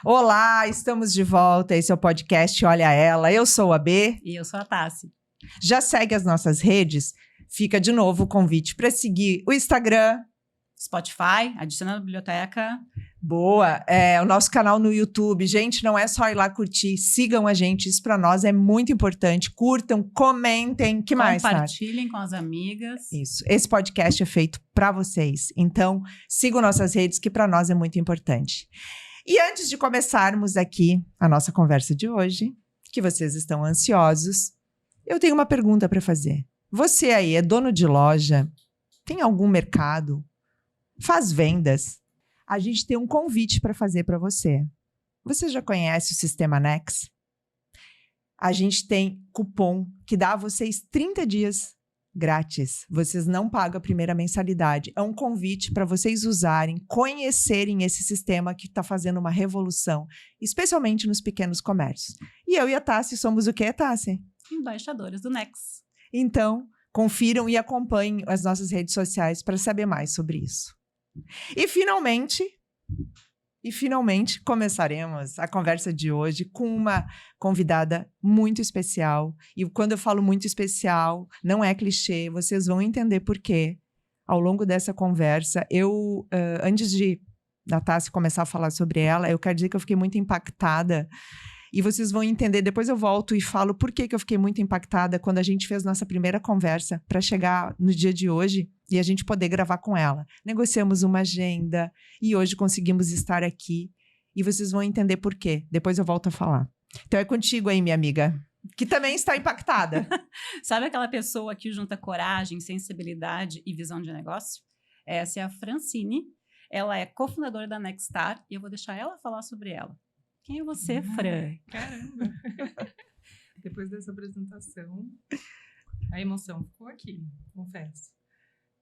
Olá, estamos de volta. Esse é o podcast Olha Ela. Eu sou a B. E eu sou a Tassi. Já segue as nossas redes? Fica de novo o convite para seguir o Instagram, Spotify, adiciona na biblioteca. Boa, o nosso canal no YouTube. Gente, não é só ir lá curtir, sigam a gente, isso para nós é muito importante. Curtam, comentem, que mais, Tati? Compartilhem com as amigas. Isso, esse podcast é feito para vocês. Então, sigam nossas redes, que para nós é muito importante. E antes de começarmos aqui a nossa conversa de hoje, que vocês estão ansiosos, eu tenho uma pergunta para fazer. Você aí é dono de loja? Tem algum mercado? Faz vendas? A gente tem um convite para fazer para você. Você já conhece o Sistema Nex? A gente tem cupom que dá a vocês 30 dias grátis. Vocês não pagam a primeira mensalidade. É um convite para vocês usarem, conhecerem esse sistema que está fazendo uma revolução, especialmente nos pequenos comércios. E eu e a Tassi somos o quê, Tassi? Embaixadores do Nex. Então, confiram e acompanhem as nossas redes sociais para saber mais sobre isso. E finalmente começaremos a conversa de hoje com uma convidada muito especial. E quando eu falo muito especial, não é clichê, vocês vão entender por quê. Ao longo dessa conversa, antes de a Tassi começar a falar sobre ela, eu quero dizer que eu fiquei muito impactada. E vocês vão entender, depois eu volto e falo por que eu fiquei muito impactada quando a gente fez nossa primeira conversa para chegar no dia de hoje e a gente poder gravar com ela. Negociamos uma agenda e hoje conseguimos estar aqui e vocês vão entender por quê. Depois eu volto a falar. Então é contigo aí, minha amiga, que também está impactada. Sabe aquela pessoa que junta coragem, sensibilidade e visão de negócio? Essa é a Francine. Ela é cofundadora da Nexstar e eu vou deixar ela falar sobre ela. Quem é você, Fran? Caramba! Depois dessa apresentação, a emoção ficou aqui, confesso.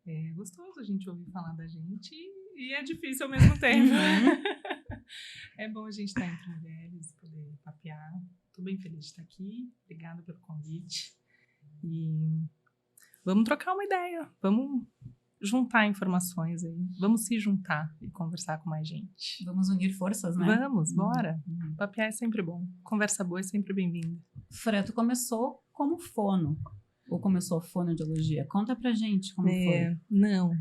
É gostoso a gente ouvir falar da gente e é difícil ao mesmo tempo. É bom a gente estar entre mulheres, poder papear. Estou bem feliz de estar aqui. Obrigada pelo convite. E vamos trocar uma ideia. Vamos juntar informações aí. Vamos se juntar e conversar com mais gente. Vamos unir forças, né? Vamos, bora. Papear é sempre bom. Conversa boa é sempre bem-vinda. Fran, tu começou como fono. Ou começou fonoaudiologia? Conta pra gente como foi. Não.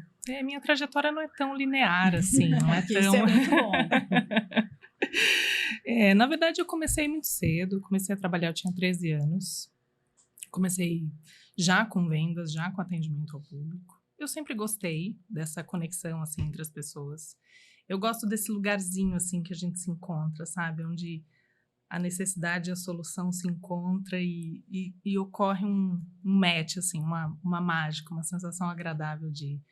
Minha trajetória não é tão linear assim. Não é tão... Isso é muito bom. Na verdade, eu comecei muito cedo. Comecei a trabalhar, eu tinha 13 anos. Comecei já com vendas, já com atendimento ao público. Eu sempre gostei dessa conexão, assim, entre as pessoas. Eu gosto desse lugarzinho, assim, que a gente se encontra, sabe? Onde a necessidade e a solução se encontram e ocorre um match, assim, uma mágica, uma sensação agradável de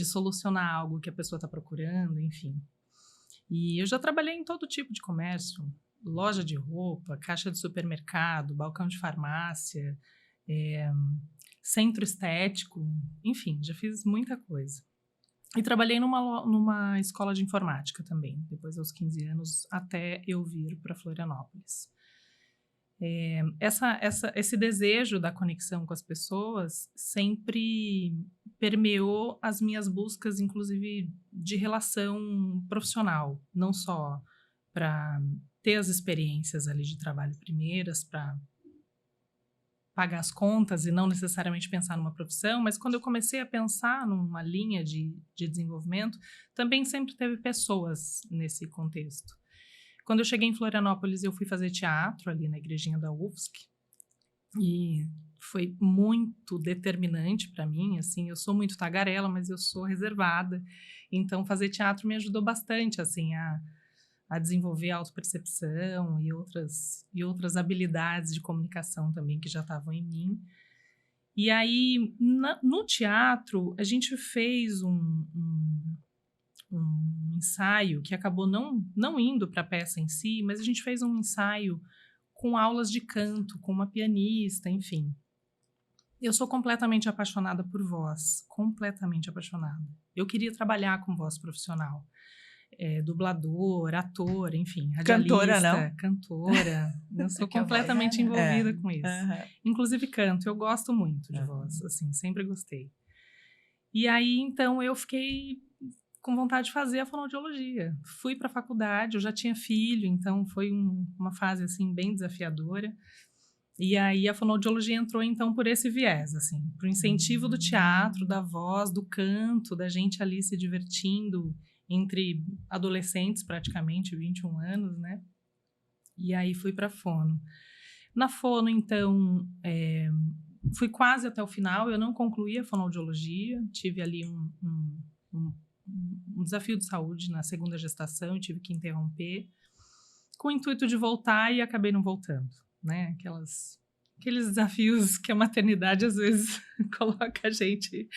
solucionar algo que a pessoa está procurando, enfim. E eu já trabalhei em todo tipo de comércio. Loja de roupa, caixa de supermercado, balcão de farmácia, centro estético, enfim, já fiz muita coisa. E trabalhei numa escola de informática também, depois aos 15 anos, até eu vir para Florianópolis. Esse desejo da conexão com as pessoas sempre permeou as minhas buscas, inclusive de relação profissional, não só para ter as experiências ali de trabalho primeiras, para pagar as contas e não necessariamente pensar numa profissão, mas quando eu comecei a pensar numa linha de desenvolvimento, também sempre teve pessoas nesse contexto. Quando eu cheguei em Florianópolis, eu fui fazer teatro ali na igrejinha da UFSC e foi muito determinante para mim, assim, eu sou muito tagarela, mas eu sou reservada, então fazer teatro me ajudou bastante, assim, a desenvolver a autopercepção e outras habilidades de comunicação também que já estavam em mim. E aí, no teatro, a gente fez um ensaio que acabou não indo para a peça em si, mas a gente fez um ensaio com aulas de canto, com uma pianista, enfim. Eu sou completamente apaixonada por voz, completamente apaixonada. Eu queria trabalhar com voz profissional. Dublador, ator, enfim, radialista, cantora. Eu sou completamente envolvida com isso. Inclusive canto, eu gosto muito de voz, assim, sempre gostei. E aí, então, eu fiquei com vontade de fazer a fonoaudiologia. Fui para a faculdade, eu já tinha filho, então foi uma fase assim bem desafiadora. E aí a fonoaudiologia entrou então por esse viés, assim, pro incentivo do teatro, da voz, do canto, da gente ali se divertindo entre adolescentes, praticamente 21 anos, né? E aí fui para fono. Na fono, então, fui quase até o final, eu não concluí a fonoaudiologia, tive ali um desafio de saúde na segunda gestação, tive que interromper, com o intuito de voltar e acabei não voltando, né? Aqueles desafios que a maternidade às vezes coloca a gente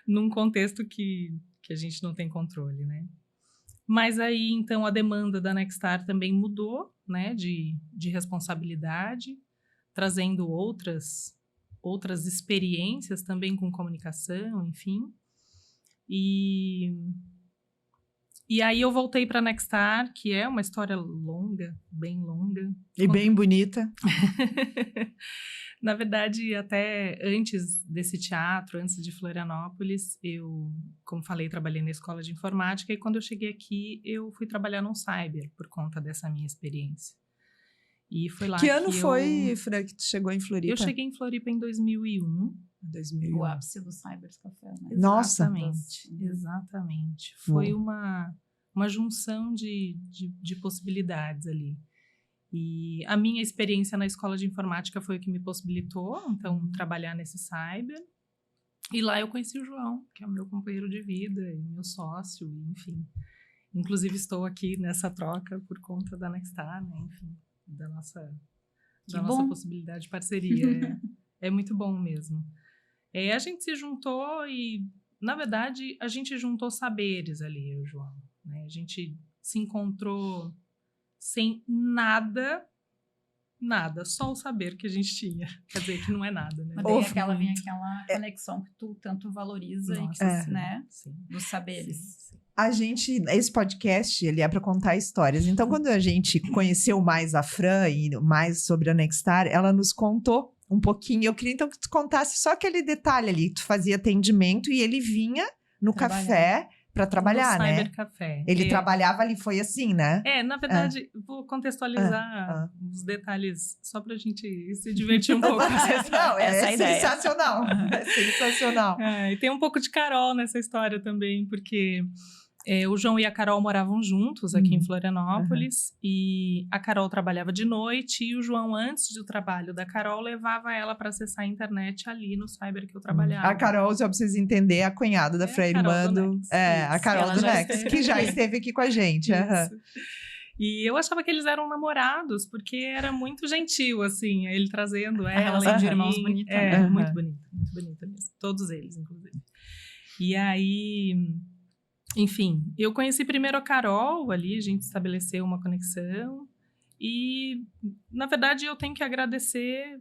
num contexto que a gente não tem controle, né? Mas aí, então, a demanda da Nexstar também mudou, né? De responsabilidade, trazendo outras experiências também com comunicação, enfim. E aí eu voltei para a Nexstar, que é uma história longa, bem longa. E bem bonita. Na verdade, até antes desse teatro, antes de Florianópolis, eu, como falei, trabalhei na escola de informática e quando eu cheguei aqui, eu fui trabalhar num cyber por conta dessa minha experiência. E foi lá que ano foi, Fran, que tu chegou em Floripa? Eu cheguei em Floripa em 2001. 2001. O ápice do Cyberscafé, né? Nossa! Exatamente. Foi uma junção de possibilidades ali. E a minha experiência na escola de informática foi o que me possibilitou, então, trabalhar nesse cyber. E lá eu conheci o João, que é o meu companheiro de vida e meu sócio, enfim. Inclusive, estou aqui nessa troca por conta da Nexstar, né? Enfim, da nossa possibilidade de parceria. É muito bom mesmo. A gente se juntou e, na verdade, a gente juntou saberes ali, eu e o João. Né? A gente se encontrou sem nada, só o saber que a gente tinha. Quer dizer, que não é nada, né? Mas daí vem aquela conexão que tu tanto valoriza. Nossa, e que, né? Sim. Dos saberes. Sim. Esse podcast, ele é para contar histórias. Então, quando a gente conheceu mais a Fran e mais sobre a Nexstar, ela nos contou um pouquinho. Eu queria então que tu contasse só aquele detalhe ali. Tu fazia atendimento e ele vinha no café para trabalhar, no né? Cybercafé. Ele trabalhava ali, foi assim, né? Na verdade, vou contextualizar os detalhes só pra gente se divertir um pouco. Não, essa ideia. Sensacional. É sensacional. E tem um pouco de Carol nessa história também, porque o João e a Carol moravam juntos aqui em Florianópolis, e a Carol trabalhava de noite, e o João, antes do trabalho da Carol, levava ela para acessar a internet ali no cyber que eu trabalhava. A Carol, só pra vocês entenderem, é a cunhada da Fran, irmã do... a Carol do Nex, que já esteve aqui com a gente. E eu achava que eles eram namorados, porque era muito gentil, assim, ele trazendo ela. A relação de irmãos bonita, né? Muito bonita mesmo. Todos eles, inclusive. E aí... Enfim, eu conheci primeiro a Carol ali, a gente estabeleceu uma conexão e, na verdade, eu tenho que agradecer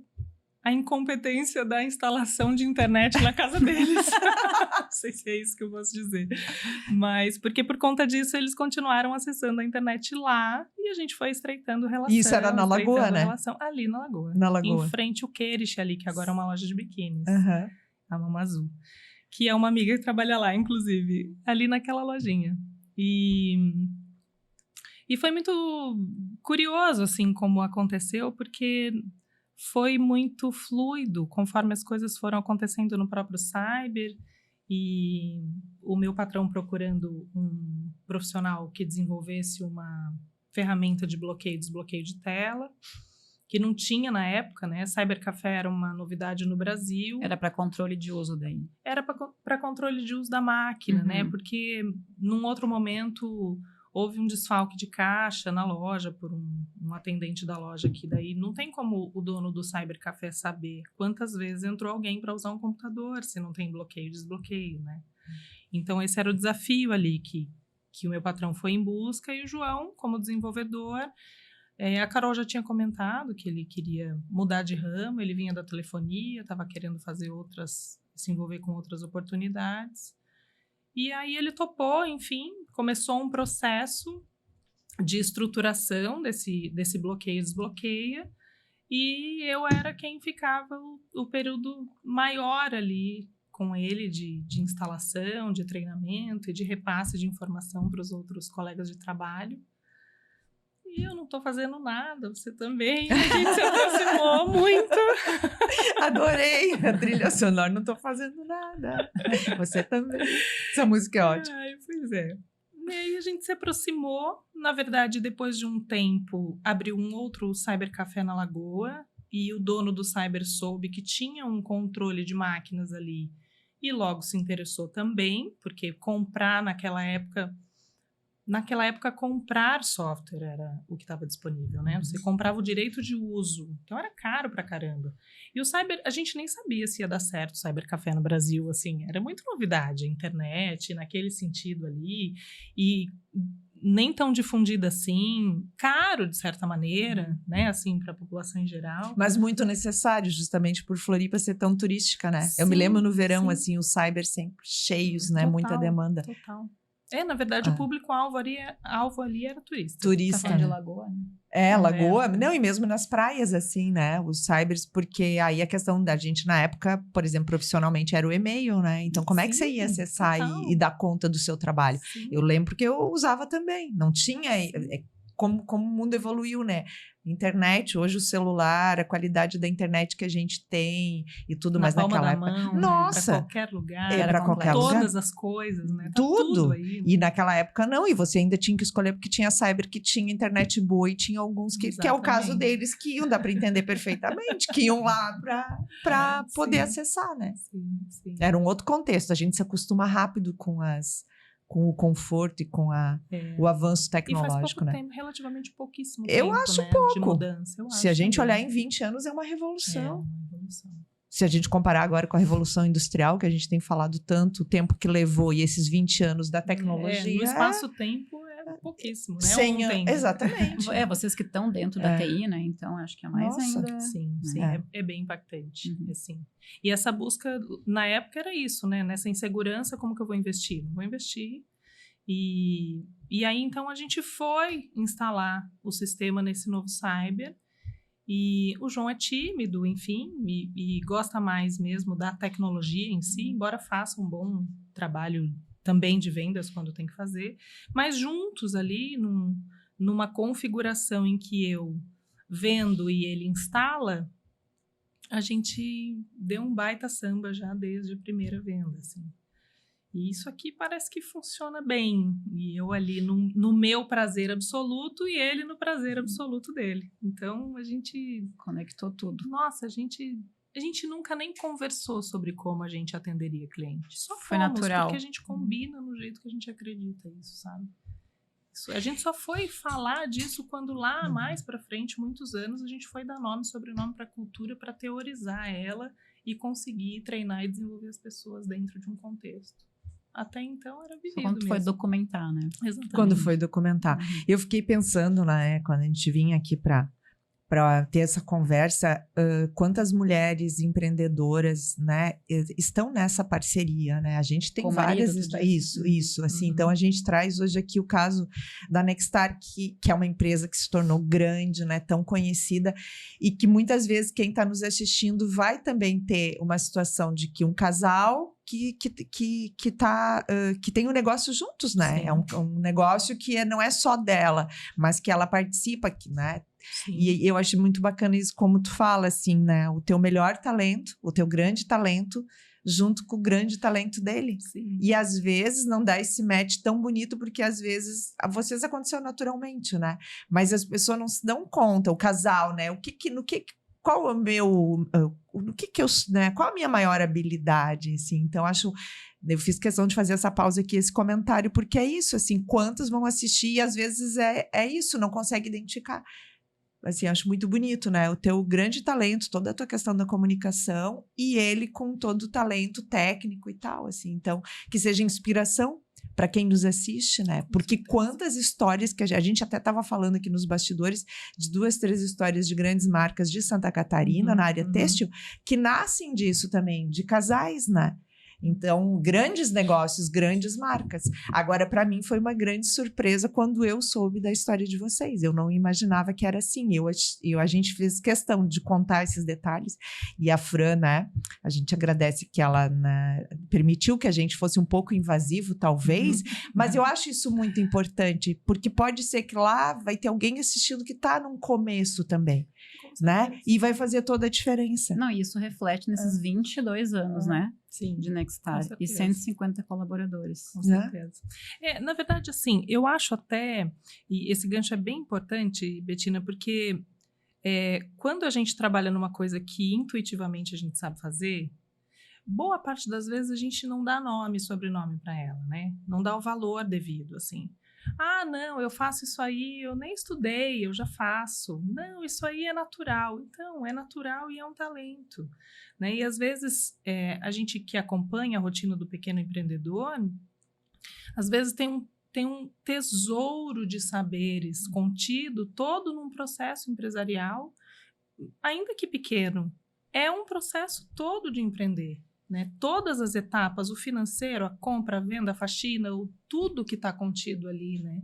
a incompetência da instalação de internet na casa deles. Não sei se é isso que eu posso dizer. Mas, porque por conta disso, eles continuaram acessando a internet lá e a gente foi estreitando relação. Isso era na Lagoa, né? Ali na Lagoa. Na Lagoa. Em frente ao Queirish ali, que agora é uma loja de biquínis. A Mama Azul. Que é uma amiga que trabalha lá, inclusive, ali naquela lojinha. E foi muito curioso, assim, como aconteceu, porque foi muito fluido, conforme as coisas foram acontecendo no próprio cyber, e o meu patrão procurando um profissional que desenvolvesse uma ferramenta de bloqueio e desbloqueio de tela, que não tinha na época, né? Cybercafé era uma novidade no Brasil. Era para controle de uso daí. Era para controle de uso da máquina, né? Porque num outro momento houve um desfalque de caixa na loja por um atendente da loja, que daí não tem como o dono do Cybercafé saber quantas vezes entrou alguém para usar um computador, se não tem bloqueio e desbloqueio, né? Então esse era o desafio ali que o meu patrão foi em busca, e o João, como desenvolvedor... a Carol já tinha comentado que ele queria mudar de ramo, ele vinha da telefonia, estava querendo fazer se envolver com outras oportunidades. E aí ele topou, enfim, começou um processo de estruturação desse bloqueio e desbloqueia, e eu era quem ficava o período maior ali com ele de instalação, de treinamento e de repasse de informação para os outros colegas de trabalho. E eu não estou fazendo nada, você também. A gente se aproximou muito. Adorei a trilha sonora, não tô fazendo nada. Você também. Essa música é ótima. Ai, pois é. E aí a gente se aproximou. Na verdade, depois de um tempo, abriu um outro cybercafé na Lagoa. E o dono do cyber soube que tinha um controle de máquinas ali. E logo se interessou também, porque comprar naquela época, comprar software era o que estava disponível, né? Você comprava o direito de uso, então era caro pra caramba. E o cyber, a gente nem sabia se ia dar certo o cybercafé no Brasil, assim, era muito novidade, a internet, naquele sentido ali, e nem tão difundida assim, caro de certa maneira, né, assim, para a população em geral. Mas muito necessário, justamente por Floripa ser tão turística, né? Sim, eu me lembro no verão, sim. assim, os cyber sempre cheios, né? Total, Muita demanda. Total. Na verdade, o público-alvo ali era turista. Turista. Tá falando de Lagoa, né? Lagoa, não, e mesmo nas praias, assim, né, os cybers, porque aí a questão da gente, na época, por exemplo, profissionalmente, era o e-mail, né, então como é que você ia acessar e dar conta do seu trabalho? Sim. Eu lembro que eu usava também, não tinha, como o mundo evoluiu, né, internet, hoje o celular, a qualidade da internet que a gente tem e tudo, mas naquela época... Mão, nossa! Para qualquer lugar, para qualquer lugar. Todas as coisas, né? Tá Tudo. tudo aí, né? E naquela época não, e você ainda tinha que escolher, porque tinha cyber que tinha internet boa e tinha alguns que é o caso deles, que iam, dá para entender perfeitamente, que iam lá para poder acessar, né? Sim. Era um outro contexto, a gente se acostuma rápido com o conforto e com o avanço tecnológico, e faz pouco né? tempo, relativamente pouquíssimo eu tempo, acho né, pouco. de mudança. Se a gente olhar em 20 anos, é uma revolução. É uma revolução. Se a gente comparar agora com a Revolução Industrial, que a gente tem falado tanto, o tempo que levou e esses 20 anos da tecnologia... no espaço-tempo é pouquíssimo, né? 100 anos, exatamente. Vocês que estão dentro da TI, né? Então, acho que é mais ainda... Sim, é bem impactante, assim. E essa busca, na época, era isso, né? Nessa insegurança, como que eu vou investir? Não vou investir. E aí, então, a gente foi instalar o sistema nesse novo cyber. E o João é tímido, enfim, e gosta mais mesmo da tecnologia em si, embora faça um bom trabalho também de vendas quando tem que fazer, mas juntos ali, numa configuração em que eu vendo e ele instala, a gente deu um baita samba já desde a primeira venda, assim. E isso aqui parece que funciona bem. E eu ali no meu prazer absoluto e ele no prazer absoluto dele. Então, a gente... conectou tudo. Nossa, a gente nunca nem conversou sobre como a gente atenderia cliente. Só foi natural. Porque a gente combina no jeito que a gente acredita isso, sabe? A gente só foi falar disso quando lá, mais pra frente, muitos anos, a gente foi dar nome e sobrenome pra cultura, pra teorizar ela e conseguir treinar e desenvolver as pessoas dentro de um contexto. Até então era vivido quando mesmo. foi documentar, né? Exatamente. Quando foi documentar. Eu fiquei pensando, né, quando a gente vinha aqui para ter essa conversa, quantas mulheres empreendedoras, né, estão nessa parceria, né? A gente tem várias... Isso. Assim, então, a gente traz hoje aqui o caso da Nextar, que é uma empresa que se tornou grande, né, tão conhecida, e que muitas vezes quem está nos assistindo vai também ter uma situação de que um casal que tem um negócio juntos, né? Sim. É um negócio que não é só dela, mas que ela participa, né? Sim. E eu acho muito bacana isso, como tu fala, assim, né? O teu melhor talento, o teu grande talento, junto com o grande talento dele. Sim. E às vezes não dá esse match tão bonito, porque às vezes vocês aconteceu naturalmente, né? Mas as pessoas não se dão conta, o casal, né? Qual o meu... né? Qual a minha maior habilidade, assim? Então, eu fiz questão de fazer essa pausa aqui, esse comentário, porque é isso, assim, quantos vão assistir e às vezes é isso, não consegue identificar. Assim, acho muito bonito, né? O teu grande talento, toda a tua questão da comunicação e ele com todo o talento técnico e tal, assim. Então, que seja inspiração para quem nos assiste, né? Porque quantas histórias que a gente até estava falando aqui nos bastidores de 2, 3 histórias de grandes marcas de Santa Catarina na área têxtil que nascem disso também, de casais, né? Então, grandes negócios, grandes marcas. Agora, para mim, foi uma grande surpresa quando eu soube da história de vocês. Eu não imaginava que era assim. A gente fez questão de contar esses detalhes. E a Fran, né? A gente agradece que ela, né, permitiu que a gente fosse um pouco invasivo, talvez. Mas eu acho isso muito importante, porque pode ser que lá vai ter alguém assistindo que está num começo também, né? E vai fazer toda a diferença. Não, isso reflete nesses 22 anos, né? Sim. De Nextar. E 150 colaboradores. Com certeza. Na verdade, assim, eu acho até, e esse gancho é bem importante, Betina, porque quando a gente trabalha numa coisa que intuitivamente a gente sabe fazer, boa parte das vezes a gente não dá nome e sobrenome para ela, né? Não dá o valor devido, assim. Ah, não, eu faço isso aí, eu nem estudei, eu já faço. Não, isso aí é natural. Então, é natural e é um talento, né? E às vezes a gente que acompanha a rotina do pequeno empreendedor, às vezes tem um tesouro de saberes contido todo num processo empresarial, ainda que pequeno. É um processo todo de empreender. Né? Todas as etapas, o financeiro, a compra, a venda, a faxina, tudo que está contido ali, né?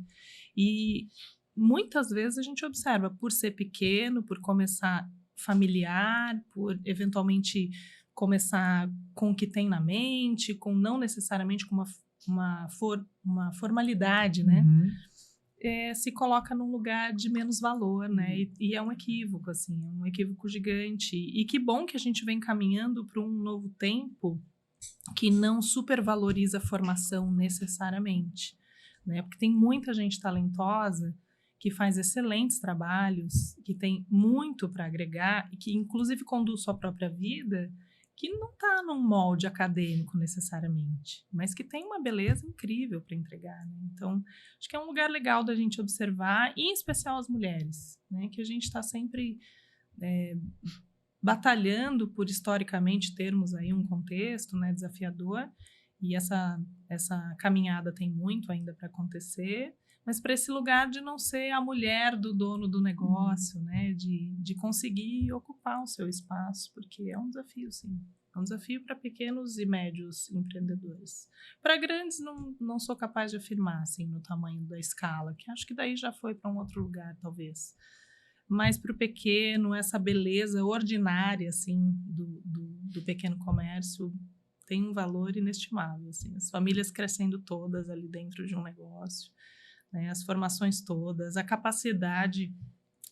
E muitas vezes a gente observa, por ser pequeno, por começar familiar, por eventualmente começar com o que tem na mente, com não necessariamente com uma formalidade, né? Se coloca num lugar de menos valor, né? E é um equívoco, assim, é um equívoco gigante. E que bom que a gente vem caminhando para um novo tempo que não supervaloriza a formação necessariamente, né? Porque tem muita gente talentosa que faz excelentes trabalhos, que tem muito para agregar e que, inclusive, conduz sua própria vida, que não está num molde acadêmico necessariamente, mas que tem uma beleza incrível para entregar, né? Então, acho que é um lugar legal da gente observar, e em especial as mulheres, né? Que a gente está sempre batalhando por, historicamente, termos aí um contexto, né, desafiador, e essa caminhada tem muito ainda para acontecer, mas para esse lugar de não ser a mulher do dono do negócio, né? De conseguir ocupar o seu espaço, porque é um desafio, sim. É um desafio para pequenos e médios empreendedores. Para grandes, não sou capaz de afirmar, assim, no tamanho da escala, que acho que daí já foi para um outro lugar, talvez. Mas para o pequeno, essa beleza ordinária, assim, do pequeno comércio tem um valor inestimável, assim. As famílias crescendo todas ali dentro de um negócio, né, as formações todas, a capacidade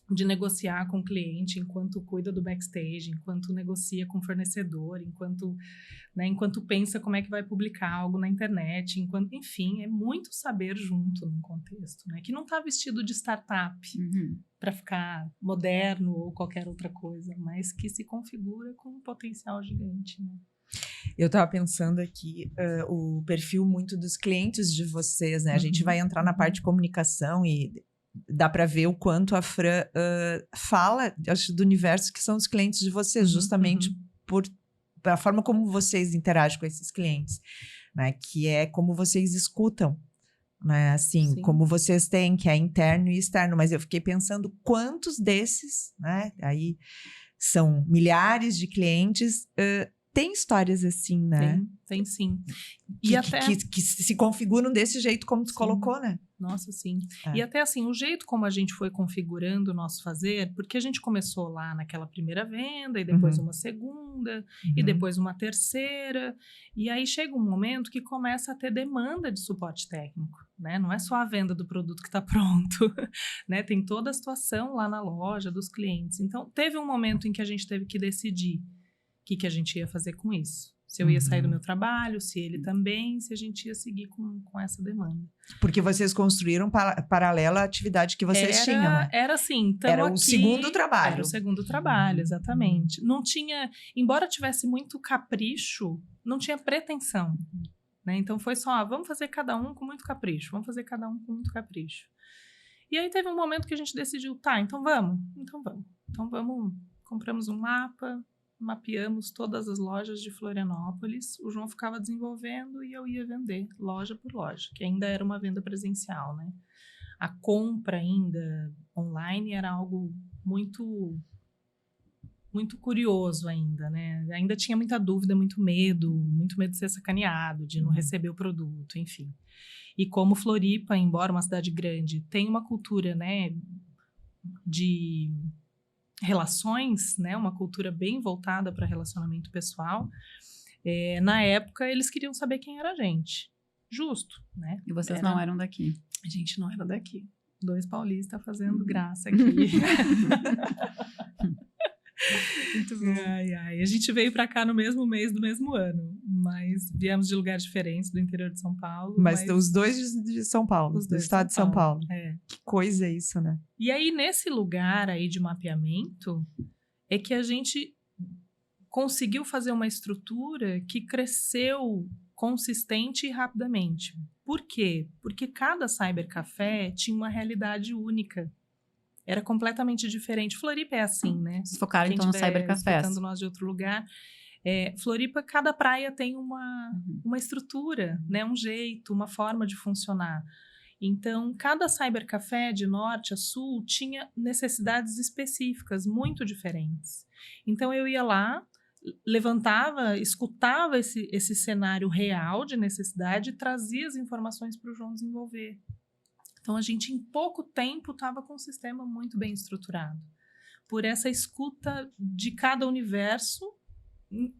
de negociar com o cliente enquanto cuida do backstage, enquanto negocia com o fornecedor, enquanto pensa como é que vai publicar algo na internet, enfim, é muito saber junto num contexto, né, que não está vestido de startup para ficar moderno ou qualquer outra coisa, mas que se configura com um potencial gigante, né? Eu estava pensando aqui, o perfil muito dos clientes de vocês, né? A gente vai entrar na parte de comunicação e dá para ver o quanto a Fran fala, acho, do universo que são os clientes de vocês, justamente por a forma como vocês interagem com esses clientes, né? Que é como vocês escutam, né? Assim, sim, como vocês têm, que é interno e externo. Mas eu fiquei pensando quantos desses, né? Aí são milhares de clientes. Tem histórias assim, né? Tem sim. Que se configuram desse jeito como tu colocou, né? Nossa, sim. E até assim, o jeito como a gente foi configurando o nosso fazer, porque a gente começou lá naquela primeira venda, e depois uma segunda, e depois uma terceira, e aí chega um momento que começa a ter demanda de suporte técnico, né? Não é só a venda do produto que está pronto, né? Tem toda a situação lá na loja dos clientes. Então, teve um momento em que a gente teve que decidir o que a gente ia fazer com isso. Se eu ia sair do meu trabalho, se ele também, se a gente ia seguir com essa demanda. Porque vocês construíram paralela à atividade que vocês tinham, né? Era assim, era o segundo trabalho. Era o segundo trabalho, exatamente. Não tinha, embora tivesse muito capricho, não tinha pretensão, né? Então foi só, vamos fazer cada um com muito capricho, vamos fazer cada um com muito capricho. E aí teve um momento que a gente decidiu, então vamos, compramos um mapa, mapeamos todas as lojas de Florianópolis, o João ficava desenvolvendo e eu ia vender, loja por loja, que ainda era uma venda presencial, né? A compra ainda online era algo muito muito curioso ainda, né? Ainda tinha muita dúvida, muito medo de ser sacaneado, de não receber o produto, enfim. E como Floripa, embora uma cidade grande, tem uma cultura, né, de relações, né, uma cultura bem voltada para relacionamento pessoal, na época eles queriam saber quem era a gente. Justo, né? E vocês não eram daqui. A gente não era daqui. 2 paulistas fazendo graça aqui. Muito bom. A gente veio para cá no mesmo mês do mesmo ano, mas viemos de lugares diferentes, do interior de São Paulo. Mas os dois de São Paulo, do estado de São Paulo. Que coisa é isso, né? E aí, nesse lugar aí de mapeamento, é que a gente conseguiu fazer uma estrutura que cresceu consistente e rapidamente. Por quê? Porque cada cybercafé tinha uma realidade única. Era completamente diferente. Floripa é assim, né? Vocês focaram então no cybercafés. Escutando nós de outro lugar. Floripa, cada praia tem uma estrutura, né? Um jeito, uma forma de funcionar. Então, cada cybercafé, de norte a sul, tinha necessidades específicas, muito diferentes. Então, eu ia lá, levantava, escutava esse cenário real de necessidade e trazia as informações para o João desenvolver. Então, a gente, em pouco tempo, estava com um sistema muito bem estruturado. Por essa escuta de cada universo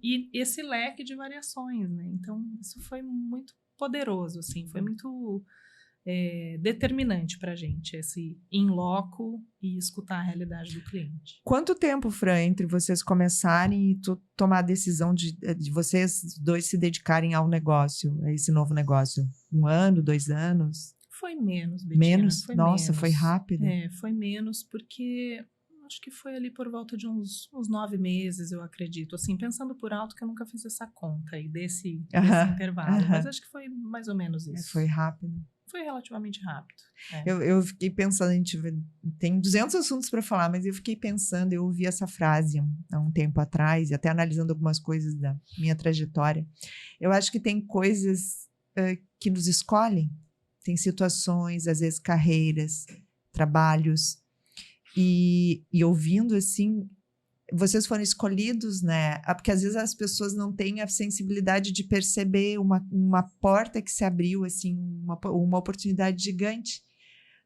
e esse leque de variações, né? Então, isso foi muito poderoso, assim, foi muito determinante para a gente, esse in loco e escutar a realidade do cliente. Quanto tempo, Fran, entre vocês começarem e tomar a decisão de vocês dois se dedicarem ao negócio, a esse novo negócio? 1 ano, 2 anos? Foi menos, Betina. Menos? Nossa, menos. foi rápido. Foi menos, porque acho que foi ali por volta de uns 9 meses, eu acredito. Assim, pensando por alto, que eu nunca fiz essa conta aí desse intervalo. Mas acho que foi mais ou menos isso. Foi rápido. Foi relativamente rápido. Eu fiquei pensando, a gente tem 200 assuntos para falar, mas eu fiquei pensando, eu ouvi essa frase há um tempo atrás, e até analisando algumas coisas da minha trajetória. Eu acho que tem coisas que nos escolhem. Tem situações, às vezes carreiras, trabalhos, e ouvindo assim, vocês foram escolhidos, né? Porque às vezes as pessoas não têm a sensibilidade de perceber uma porta que se abriu, assim, uma oportunidade gigante,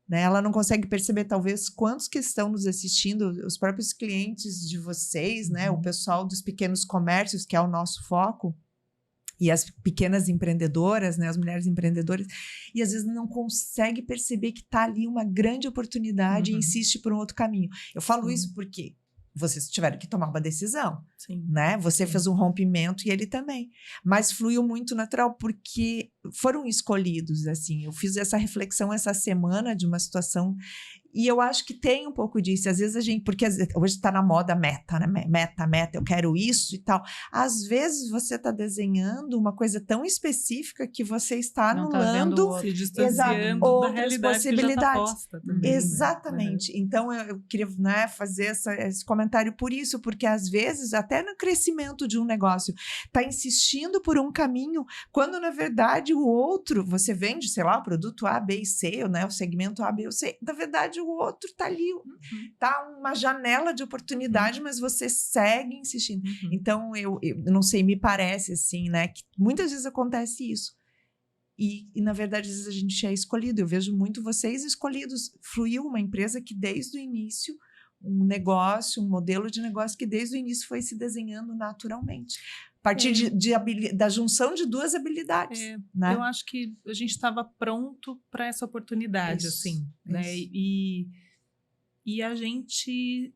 né? Ela não consegue perceber, talvez, quantos que estão nos assistindo, os próprios clientes de vocês, né? O pessoal dos pequenos comércios, que é o nosso foco, e as pequenas empreendedoras, né, as mulheres empreendedoras, e às vezes não consegue perceber que está ali uma grande oportunidade e insiste por um outro caminho. Eu falo isso porque vocês tiveram que tomar uma decisão, né? Você fez um rompimento e ele também. Mas fluiu muito natural porque foram escolhidos, assim. Eu fiz essa reflexão essa semana de uma situação e eu acho que tem um pouco disso. Às vezes a gente... Porque hoje está na moda meta, né? Meta, eu quero isso e tal. Às vezes você está desenhando uma coisa tão específica que você está anulando se distanciando da realidade possibilidades. Que já tá posta também, exatamente. Né? Então, eu queria, né, fazer esse comentário por isso, porque às vezes, até no crescimento de um negócio, está insistindo por um caminho, quando na verdade o outro, você vende, sei lá, o produto A, B e C, né, o segmento A, B ou C, na verdade o outro está ali, tá uma janela de oportunidade, mas você segue insistindo. Então, eu não sei, me parece assim, né, que muitas vezes acontece isso. E, na verdade, às vezes a gente é escolhido. Eu vejo muito vocês escolhidos. Fluiu uma empresa que desde o início, um negócio, um modelo de negócio que desde o início foi se desenhando naturalmente. A partir da junção de 2 habilidades. Né? Eu acho que a gente estava pronto para essa oportunidade, assim. Né? E a gente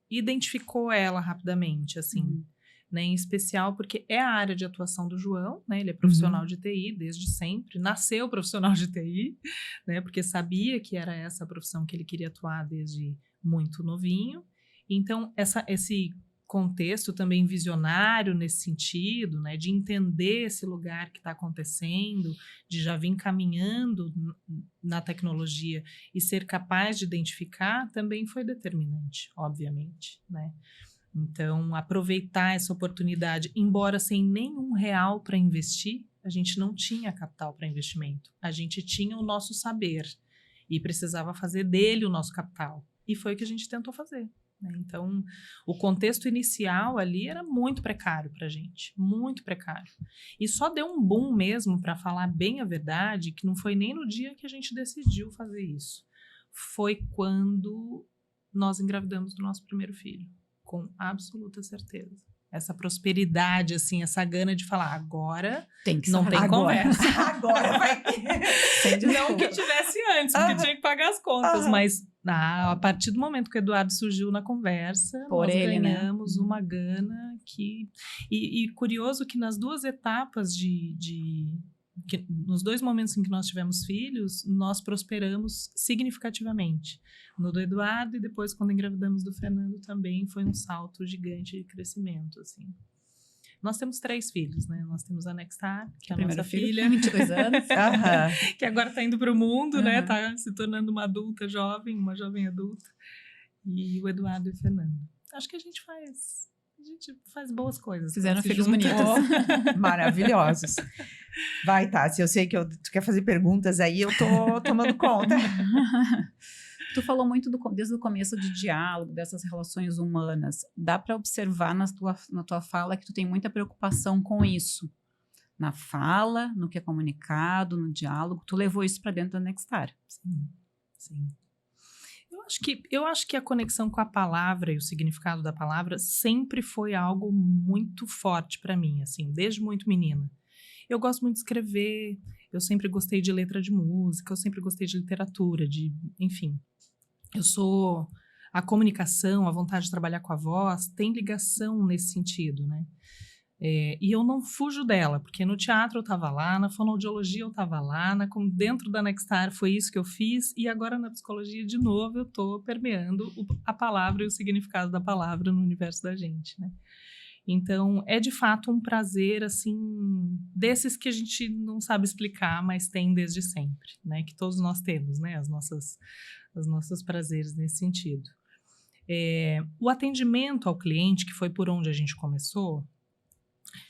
identificou ela rapidamente, assim. Né? Em especial porque é a área de atuação do João, né? Ele é profissional de TI desde sempre. Nasceu profissional de TI, né? Porque sabia que era essa a profissão que ele queria atuar desde muito novinho. Então, esse contexto também visionário nesse sentido, né, de entender esse lugar que está acontecendo, de já vir caminhando na tecnologia e ser capaz de identificar, também foi determinante, obviamente, né? Então, aproveitar essa oportunidade, embora sem nenhum real para investir, a gente não tinha capital para investimento, a gente tinha o nosso saber e precisava fazer dele o nosso capital, e foi o que a gente tentou fazer. né? Então, o contexto inicial ali era muito precário para a gente, muito precário. E só deu um boom mesmo, para falar bem a verdade, que não foi nem no dia que a gente decidiu fazer isso. Foi quando nós engravidamos do nosso primeiro filho, com absoluta certeza. Essa prosperidade, assim, essa gana de falar, agora não tem conversa. Agora vai ter. Não que tivesse antes, porque tinha que pagar as contas, mas a partir do momento que o Eduardo surgiu na conversa, nós ganhamos uma gana que... E curioso que nas duas etapas que nos 2 momentos em que nós tivemos filhos, nós prosperamos significativamente. No do Eduardo e depois quando engravidamos do Fernando também foi um salto gigante de crescimento, assim. Nós temos 3 filhos, né? Nós temos a Nextar, que é a nossa filha, 22 anos, que agora está indo para o mundo, né? Está se tornando uma adulta jovem, uma jovem adulta. E o Eduardo e o Fernando. Acho que a gente faz boas coisas. Fizeram filhos bonitos. Maravilhosos. Vai, Tassi, eu sei que tu quer fazer perguntas aí, eu tô tomando conta. Tu falou muito desde o começo de diálogo, dessas relações humanas. Dá para observar na tua fala que tu tem muita preocupação com isso. Na fala, no que é comunicado, no diálogo. Tu levou isso para dentro da Nextar. Sim. Eu acho que a conexão com a palavra e o significado da palavra sempre foi algo muito forte para mim, assim, desde muito menina. Eu gosto muito de escrever, eu sempre gostei de letra de música, eu sempre gostei de literatura, enfim. A comunicação, a vontade de trabalhar com a voz, tem ligação nesse sentido, né? E eu não fujo dela, porque no teatro eu estava lá, na fonoaudiologia eu estava lá, dentro da Nextar foi isso que eu fiz, e agora na psicologia, de novo, eu estou permeando a palavra e o significado da palavra no universo da gente, né? Então, é de fato um prazer, assim, desses que a gente não sabe explicar, mas tem desde sempre, né? Que todos nós temos, né? Os nossos prazeres nesse sentido. O atendimento ao cliente, que foi por onde a gente começou,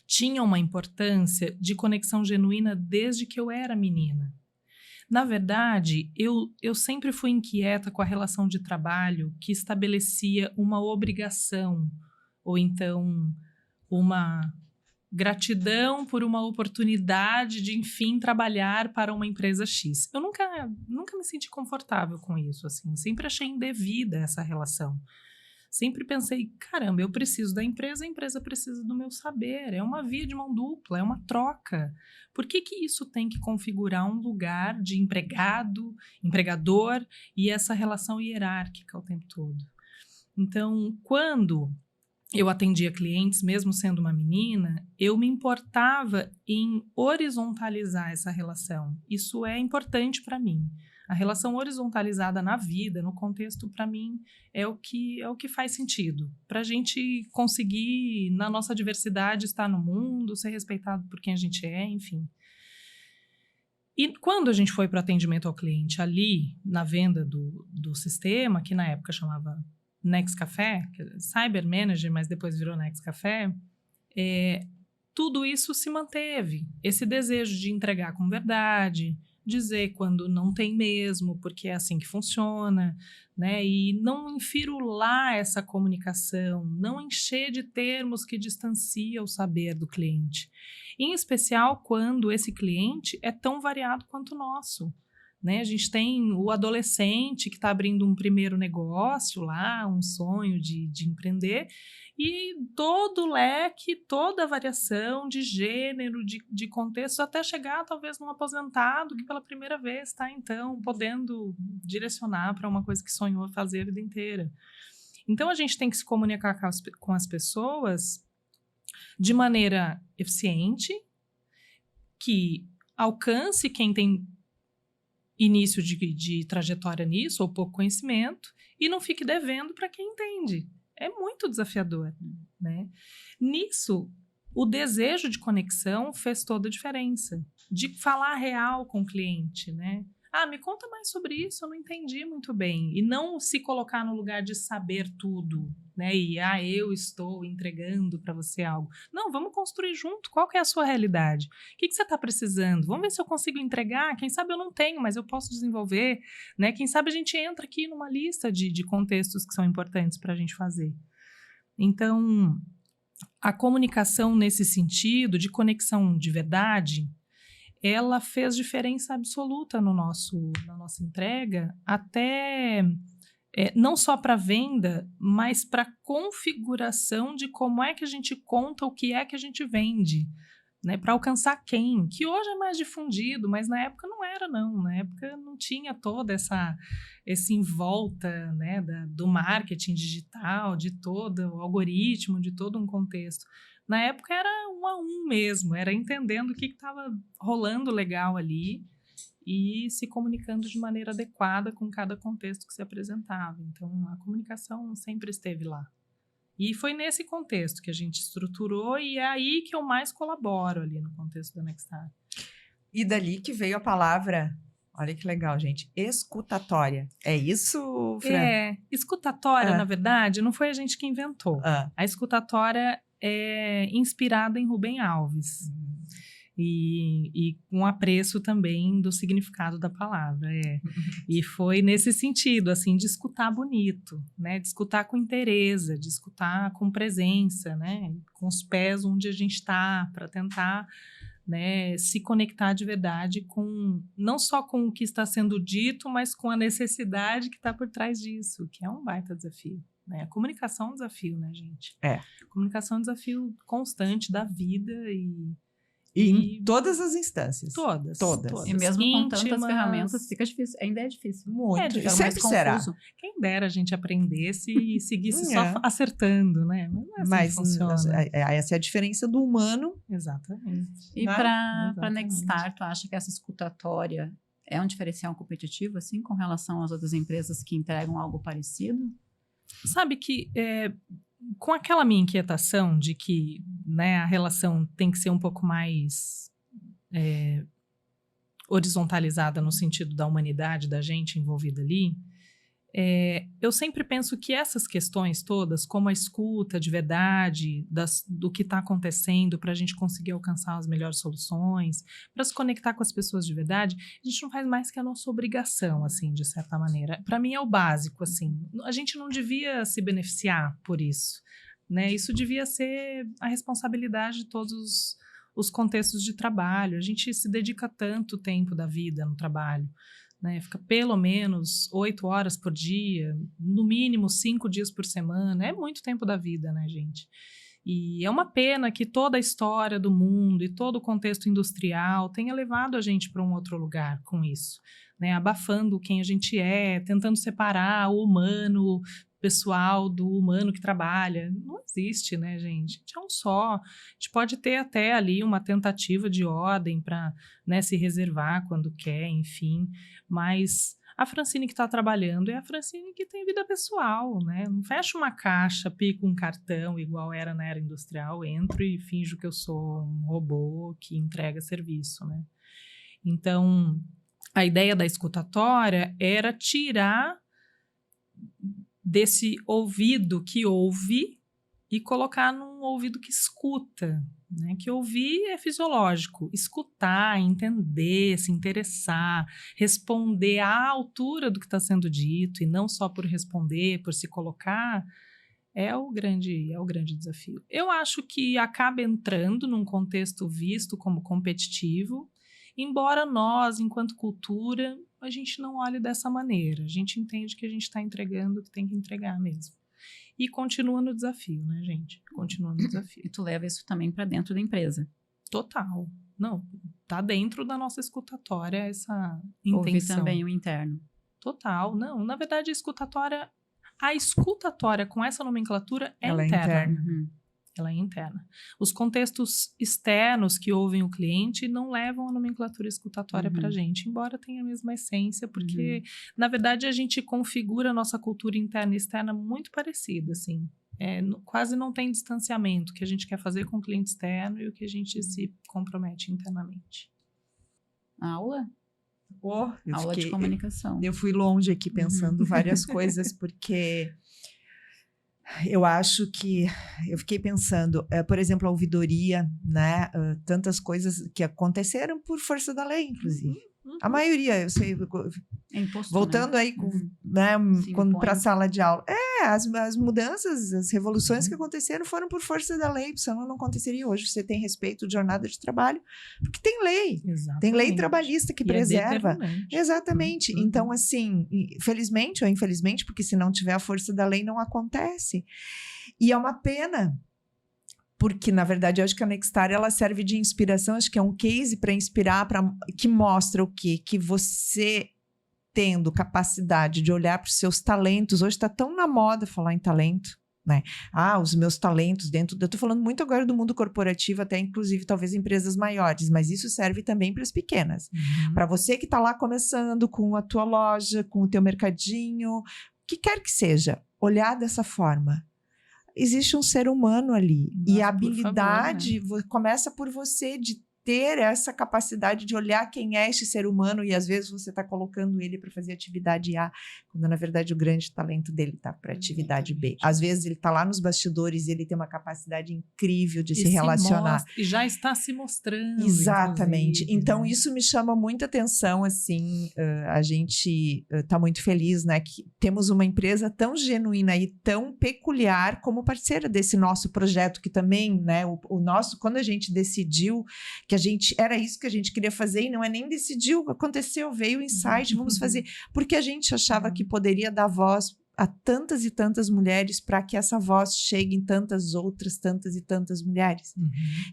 tinha uma importância de conexão genuína desde que eu era menina. Na verdade, eu sempre fui inquieta com a relação de trabalho que estabelecia uma obrigação, ou então uma gratidão por uma oportunidade de, enfim, trabalhar para uma empresa X. Eu nunca me senti confortável com isso, assim. Sempre achei indevida essa relação. Sempre pensei, caramba, eu preciso da empresa, a empresa precisa do meu saber. É uma via de mão dupla, é uma troca. Por que isso tem que configurar um lugar de empregado, empregador e essa relação hierárquica o tempo todo? Então, quando eu atendia clientes, mesmo sendo uma menina, eu me importava em horizontalizar essa relação. Isso é importante para mim. A relação horizontalizada na vida, no contexto, para mim, é o que faz sentido. Para a gente conseguir, na nossa diversidade, estar no mundo, ser respeitado por quem a gente é, enfim. E quando a gente foi para o atendimento ao cliente ali, na venda do sistema, que na época chamava Nexcafé, Cyber Manager, mas depois virou Nexcafé, tudo isso se manteve. Esse desejo de entregar com verdade, dizer quando não tem mesmo, porque é assim que funciona, né? E não infirular essa comunicação, não encher de termos que distancia o saber do cliente. Em especial quando esse cliente é tão variado quanto o nosso. Né? A gente tem o adolescente que está abrindo um primeiro negócio lá, um sonho de empreender, e todo o leque, toda a variação de gênero, de contexto, até chegar talvez num aposentado que pela primeira vez está, então, podendo direcionar para uma coisa que sonhou fazer a vida inteira. Então, a gente tem que se comunicar com as pessoas de maneira eficiente, que alcance quem tem início de trajetória nisso, ou pouco conhecimento, e não fique devendo para quem entende. É muito desafiador, né? Nisso, o desejo de conexão fez toda a diferença. De falar real com o cliente, né? Me conta mais sobre isso, eu não entendi muito bem. E não se colocar no lugar de saber tudo, né? E, eu estou entregando para você algo. Não, vamos construir junto. Qual que é a sua realidade? O que você está precisando? Vamos ver se eu consigo entregar. Quem sabe eu não tenho, mas eu posso desenvolver, né? Quem sabe a gente entra aqui numa lista de contextos que são importantes para a gente fazer. Então, a comunicação nesse sentido, de conexão de verdade, ela fez diferença absoluta na nossa entrega, até não só para venda, mas para configuração de como é que a gente conta o que é que a gente vende, né? Para alcançar quem, que hoje é mais difundido, mas na época não era, não. Na época não tinha toda esse envolta, né, do marketing digital, de todo o algoritmo, de todo um contexto. Na época era 1 a 1 mesmo, era entendendo o que estava rolando legal ali e se comunicando de maneira adequada com cada contexto que se apresentava. Então, a comunicação sempre esteve lá. E foi nesse contexto que a gente estruturou e é aí que eu mais colaboro ali no contexto da Nextar. E dali que veio a palavra, olha que legal, gente, escutatória. É isso, Fran? Escutatória, na verdade, não foi a gente que inventou. A escutatória é inspirada em Rubem Alves. E com apreço também do significado da palavra. E foi nesse sentido, assim, de escutar bonito, né? De escutar com interesse, de escutar com presença, né? Com os pés onde a gente está, para tentar, né, se conectar de verdade com, não só com o que está sendo dito, mas com a necessidade que está por trás disso, que é um baita desafio. A comunicação é um desafio, né, gente? Comunicação é um desafio constante da vida e em todas as instâncias. Todas. E mesmo com tantas ferramentas, fica difícil. Ainda é difícil. Muito. Fica sempre mais será. confuso. Quem dera a gente aprendesse e seguisse só acertando, né? Mas não é assim que funciona. Essa é a diferença do humano. Exatamente. E para Nextar, tu acha que essa escutatória é um diferencial competitivo, assim, com relação às outras empresas que entregam algo parecido? Sabe que com aquela minha inquietação de que, né, a relação tem que ser um pouco mais horizontalizada no sentido da humanidade da gente envolvida ali, eu sempre penso que essas questões todas, como a escuta de verdade do que está acontecendo para a gente conseguir alcançar as melhores soluções, para se conectar com as pessoas de verdade, a gente não faz mais que a nossa obrigação, assim, de certa maneira. Para mim é o básico, assim. A gente não devia se beneficiar por isso, né? Isso devia ser a responsabilidade de todos os contextos de trabalho. A gente se dedica tanto tempo da vida no trabalho, né? Fica pelo menos 8 horas por dia, no mínimo 5 dias por semana. É muito tempo da vida, né, gente? E é uma pena que toda a história do mundo e todo o contexto industrial tenha levado a gente para um outro lugar com isso, né? Abafando quem a gente é, tentando separar o humano pessoal do humano que trabalha. Não existe, né, gente? A gente é um só. A gente pode ter até ali uma tentativa de ordem para, né, se reservar quando quer, enfim, mas a Francine que está trabalhando é a Francine que tem vida pessoal, né? Não fecha uma caixa, pico um cartão igual era na era industrial, entro e finjo que eu sou um robô que entrega serviço, né? Então, a ideia da escutatória era tirar desse ouvido que ouve e colocar num ouvido que escuta, né? Que ouvir é fisiológico, escutar, entender, se interessar, responder à altura do que está sendo dito e não só por responder, por se colocar, é o grande desafio. Eu acho que acaba entrando num contexto visto como competitivo, embora nós, enquanto cultura, a gente não olhe dessa maneira. A gente entende que a gente está entregando o que tem que entregar mesmo. E continua no desafio, né, gente? Continua no desafio. E tu leva isso também para dentro da empresa? Total. Não, tá dentro da nossa escutatória essa intenção. Ouvir também o interno. Total. Não, na verdade, a escutatória com essa nomenclatura é Ela interna. É interna. Ela é interna. Os contextos externos que ouvem o cliente não levam a nomenclatura escutatória para a gente, embora tenha a mesma essência, porque, na verdade, a gente configura a nossa cultura interna e externa muito parecida, assim. Quase não tem distanciamento, o que a gente quer fazer com o cliente externo e o que a gente se compromete internamente. Aula? Aula de comunicação. Eu fui longe aqui pensando várias coisas, porque eu acho que eu fiquei pensando, por exemplo, a ouvidoria, né? Tantas coisas que aconteceram por força da lei, inclusive. A maioria, eu sei, É imposto, voltando né? aí, né, Se quando impõe. para a sala de aula. As mudanças, as revoluções que aconteceram foram por força da lei, senão não aconteceria hoje. Você tem respeito de jornada de trabalho, porque tem lei. Exatamente. Tem lei trabalhista que E preserva. É determinante. Exatamente. Então, assim, felizmente ou infelizmente, porque se não tiver a força da lei, não acontece. E é uma pena, porque, na verdade, eu acho que a Nextar, ela serve de inspiração, acho que é um case para inspirar, que mostra o quê? Que você, tendo capacidade de olhar para os seus talentos, hoje está tão na moda falar em talento, né? Os meus talentos dentro... Eu estou falando muito agora do mundo corporativo, até inclusive talvez empresas maiores, mas isso serve também para as pequenas. Para você que está lá começando com a tua loja, com o teu mercadinho, o que quer que seja, olhar dessa forma. Existe um ser humano ali. Nossa, e a por habilidade favor, né? começa por você de ter essa capacidade de olhar quem é este ser humano e às vezes você está colocando ele para fazer atividade A, quando na verdade o grande talento dele está para atividade B. Às vezes ele está lá nos bastidores e ele tem uma capacidade incrível de se relacionar. E já está se mostrando. Exatamente. Então, né? isso me chama muita atenção, assim, a gente está muito feliz, né, que temos uma empresa tão genuína e tão peculiar como parceira desse nosso projeto, que também, né, o nosso, quando a gente decidiu que era isso que a gente queria fazer, e não é nem decidiu, aconteceu, veio o insight, vamos fazer, porque a gente achava que poderia dar voz a tantas e tantas mulheres para que essa voz chegue em tantas outras, tantas e tantas mulheres.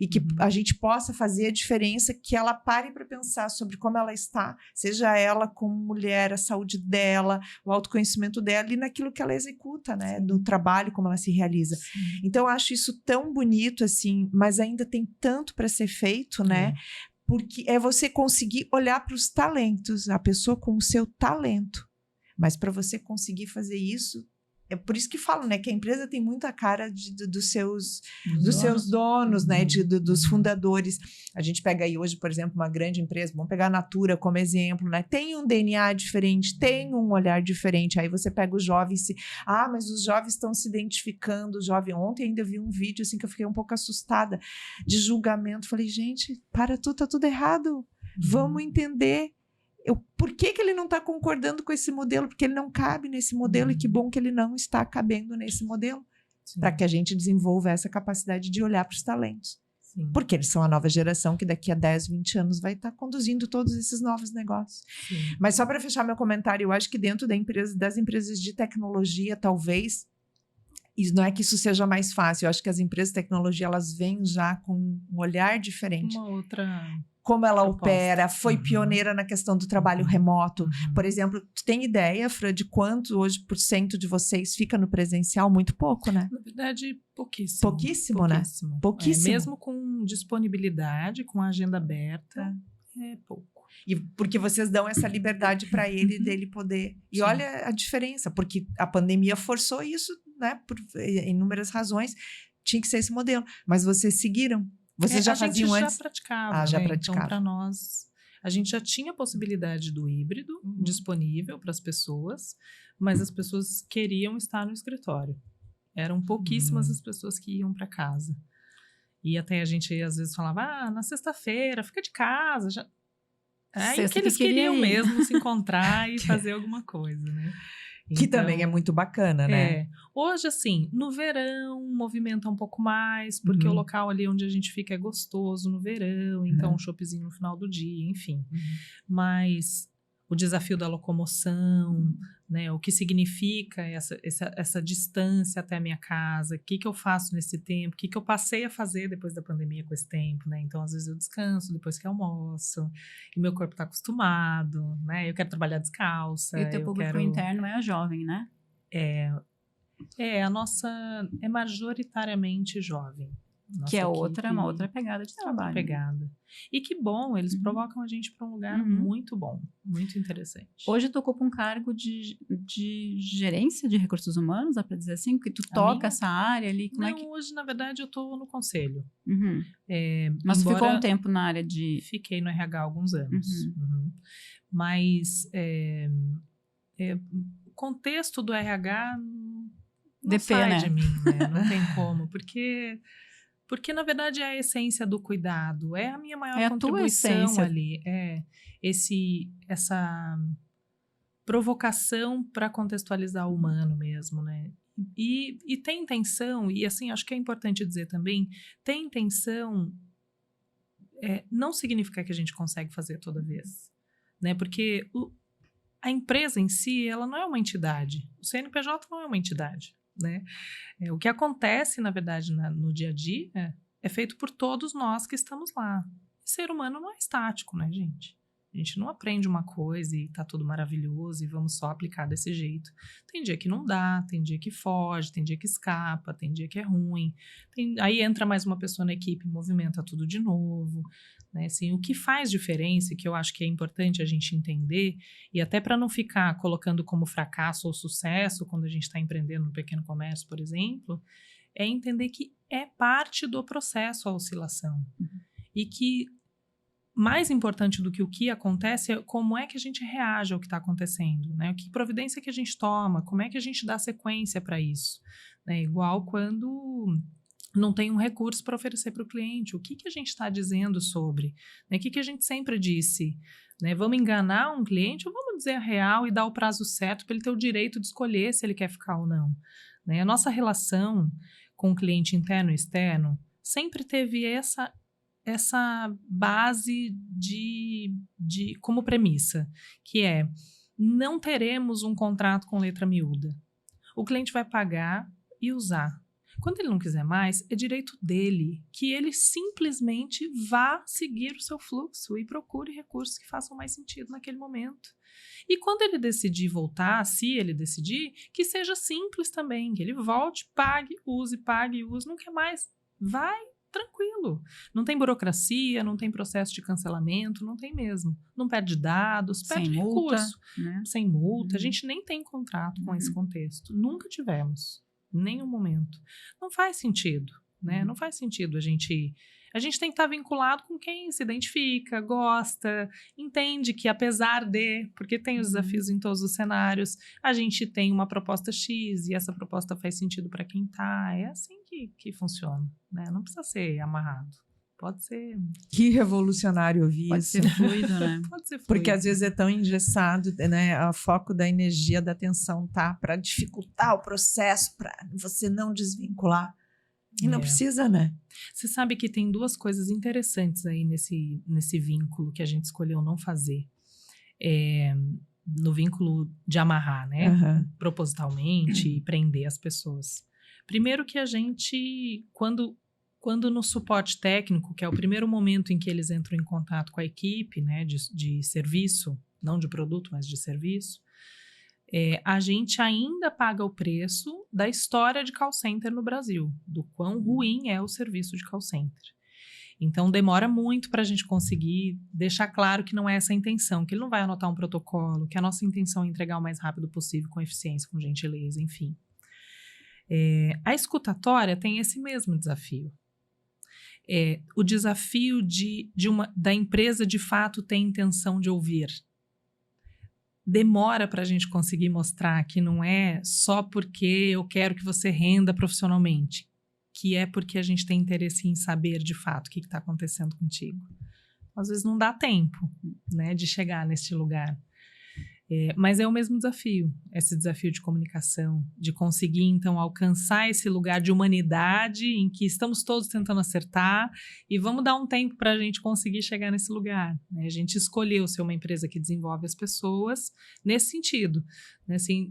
E que a gente possa fazer a diferença, que ela pare para pensar sobre como ela está, seja ela como mulher, a saúde dela, o autoconhecimento dela e naquilo que ela executa, né? No trabalho, como ela se realiza. Sim. Então, eu acho isso tão bonito, assim, mas ainda tem tanto para ser feito, né? Porque é você conseguir olhar para os talentos, a pessoa com o seu talento. Mas para você conseguir fazer isso, é por isso que falo, né, que a empresa tem muita cara dos seus donos, né, dos fundadores. A gente pega aí hoje, por exemplo, uma grande empresa, vamos pegar a Natura como exemplo, né, tem um DNA diferente, tem um olhar diferente. Aí você pega os jovens, mas os jovens estão se identificando. Ontem ainda vi um vídeo assim que eu fiquei um pouco assustada, de julgamento. Falei, gente, para tudo, tá tudo errado. Vamos entender. Por que ele não está concordando com esse modelo? Porque ele não cabe nesse modelo, e que bom que ele não está cabendo nesse modelo, para que a gente desenvolva essa capacidade de olhar para os talentos. Sim. Porque eles são a nova geração que daqui a 10, 20 anos vai estar conduzindo todos esses novos negócios. Sim. Mas só para fechar meu comentário, eu acho que dentro das empresas de tecnologia, talvez, e não é que isso seja mais fácil, eu acho que as empresas de tecnologia, elas vêm já com um olhar diferente. Uma outra... Como ela proposta. opera, foi pioneira na questão do trabalho remoto. Por exemplo, tu tem ideia, Fran, de quanto hoje % de vocês fica no presencial? Muito pouco, né? Na verdade, pouquíssimo. Pouquíssimo, né? Pouquíssimo. Mesmo com disponibilidade, com a agenda aberta, é pouco. E porque vocês dão essa liberdade para ele, dele poder... E Sim. olha a diferença, porque a pandemia forçou isso, né? Por inúmeras razões, tinha que ser esse modelo. Mas vocês seguiram. Vocês já faziam antes? Já praticava. Já né? praticava. Então, para nós, a gente já tinha a possibilidade do híbrido disponível para as pessoas, mas as pessoas queriam estar no escritório. Eram pouquíssimas as pessoas que iam para casa. E até a gente, às vezes, falava, na sexta-feira, fica de casa. Já... Aí que eles queriam mesmo se encontrar e fazer alguma coisa, né? Que também é muito bacana, né? Hoje, assim, no verão, movimenta um pouco mais, porque o local ali onde a gente fica é gostoso no verão, então um choppzinho no final do dia, enfim. Mas o desafio da locomoção, né? O que significa essa distância até a minha casa, o que eu faço nesse tempo, o que eu passei a fazer depois da pandemia com esse tempo, né? Então, às vezes eu descanso depois que almoço, e meu corpo está acostumado, né? Eu quero trabalhar descalça. E o teu público interno é a jovem, né? A nossa é majoritariamente jovem. Nossa Que é equipe, uma outra pegada de trabalho. pegada. E que bom, eles provocam a gente para um lugar muito bom, muito interessante. Hoje tu ocupa um cargo de gerência de recursos humanos, dá para dizer assim? Que tu toca essa área ali? Como Não, é que... hoje, na verdade, eu estou no conselho. Mas tu ficou embora um tempo na área de... Fiquei no RH há alguns anos. Mas o contexto do RH não sai de mim, né? Não tem como, porque, na verdade, é a essência do cuidado. É a minha maior contribuição ali. Essa provocação para contextualizar o humano mesmo, né? E tem intenção, e assim, acho que é importante dizer também, tem intenção não significa que a gente consegue fazer toda vez, né? Porque a empresa em si, ela não é uma entidade. O CNPJ não é uma entidade, né? O que acontece, na verdade, no dia a dia é feito por todos nós que estamos lá. O ser humano não é estático, né, gente? A gente não aprende uma coisa e tá tudo maravilhoso e vamos só aplicar desse jeito. Tem dia que não dá, tem dia que foge, tem dia que escapa, tem dia que é ruim. Aí entra mais uma pessoa na equipe e movimenta tudo de novo. Né? Assim, o que faz diferença, e que eu acho que é importante a gente entender, e até para não ficar colocando como fracasso ou sucesso quando a gente está empreendendo no pequeno comércio, por exemplo, é entender que é parte do processo a oscilação. E que mais importante do que o que acontece é como é que a gente reage ao que está acontecendo, né? Que providência que a gente toma, como é que a gente dá sequência para isso, né? Igual quando não tem um recurso para oferecer para o cliente, o que a gente está dizendo sobre, né? O que a gente sempre disse, né? Vamos enganar um cliente ou vamos dizer a real e dar o prazo certo para ele ter o direito de escolher se ele quer ficar ou não, né? A nossa relação com o cliente interno e externo sempre teve essa base como premissa, que é: não teremos um contrato com letra miúda. O cliente vai pagar e usar. Quando ele não quiser mais, é direito dele que ele simplesmente vá seguir o seu fluxo e procure recursos que façam mais sentido naquele momento. E quando ele decidir voltar, se ele decidir, que seja simples também, que ele volte, pague, use, não quer mais, vai tranquilo. Não tem burocracia, não tem processo de cancelamento, não tem mesmo. Não perde dados, perde recurso. Né? Sem multa. A gente nem tem contrato com esse contexto. Nunca tivemos. Em nenhum momento. Não faz sentido, né? Não faz sentido a gente tem que estar vinculado com quem se identifica, gosta, entende que apesar de, porque tem os desafios em todos os cenários, a gente tem uma proposta X e essa proposta faz sentido para quem tá. É assim que funciona, né? Não precisa ser amarrado. Pode ser... Que revolucionário ouvir Pode isso. ser fluido, né? Pode ser fluido. Porque às vezes é tão engessado, né? O foco da energia, da atenção tá para dificultar o processo, para você não desvincular. E não precisa, né? Você sabe que tem duas coisas interessantes aí nesse vínculo que a gente escolheu não fazer. No vínculo de amarrar, né? Propositalmente e prender as pessoas. Primeiro que a gente, quando no suporte técnico, que é o primeiro momento em que eles entram em contato com a equipe, né, de serviço, não de produto, mas de serviço, a gente ainda paga o preço da história de call center no Brasil, do quão ruim é o serviço de call center. Então, demora muito para a gente conseguir deixar claro que não é essa a intenção, que ele não vai anotar um protocolo, que a nossa intenção é entregar o mais rápido possível, com eficiência, com gentileza, enfim. A escutatória tem esse mesmo desafio. O desafio da empresa, de fato, ter intenção de ouvir. Demora para a gente conseguir mostrar que não é só porque eu quero que você renda profissionalmente, que é porque a gente tem interesse em saber, de fato, o que está acontecendo contigo. Às vezes não dá tempo, né, de chegar nesse lugar. Mas é o mesmo desafio, esse desafio de comunicação, de conseguir, então, alcançar esse lugar de humanidade em que estamos todos tentando acertar e vamos dar um tempo para a gente conseguir chegar nesse lugar, né? A gente escolheu ser uma empresa que desenvolve as pessoas nesse sentido, né? Assim,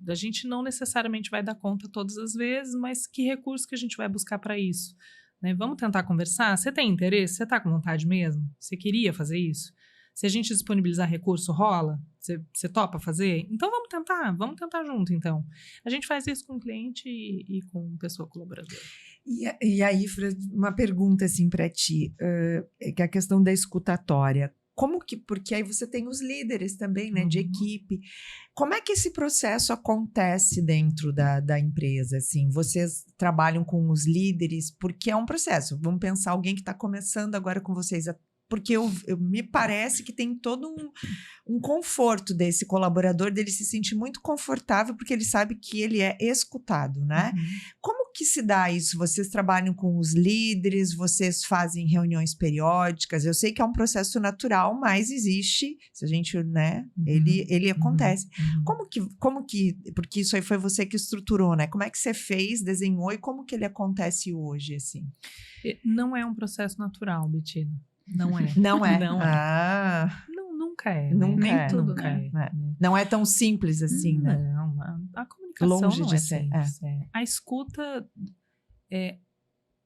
a gente não necessariamente vai dar conta todas as vezes, mas que recurso que a gente vai buscar para isso, né? Vamos tentar conversar? Você tem interesse? Você está com vontade mesmo? Você queria fazer isso? Se a gente disponibilizar recurso, rola? Você topa fazer? Então vamos tentar junto, então. A gente faz isso com o cliente e com pessoa colaboradora. E aí, Fran, uma pergunta assim para ti, que é a questão da escutatória. Como que, porque aí você tem os líderes também, né, de equipe. Como é que esse processo acontece dentro da empresa? Assim, vocês trabalham com os líderes, porque é um processo. Vamos pensar alguém que está começando agora com vocês. Porque me parece que tem todo um conforto desse colaborador, dele se sentir muito confortável, porque ele sabe que ele é escutado, né? Como que se dá isso? Vocês trabalham com os líderes, vocês fazem reuniões periódicas? Eu sei que é um processo natural, mas existe, se a gente, né? Ele acontece. Como que, porque isso aí foi você que estruturou, né? Como é que você fez, desenhou e como que ele acontece hoje, assim? Não é um processo natural, Bettina. Não é. Não é? Não é. Não, nunca é. Nunca Nem é. tudo, nunca né? é. Não é tão simples assim, né? Não, a comunicação Longe não de é ser, simples. A escuta,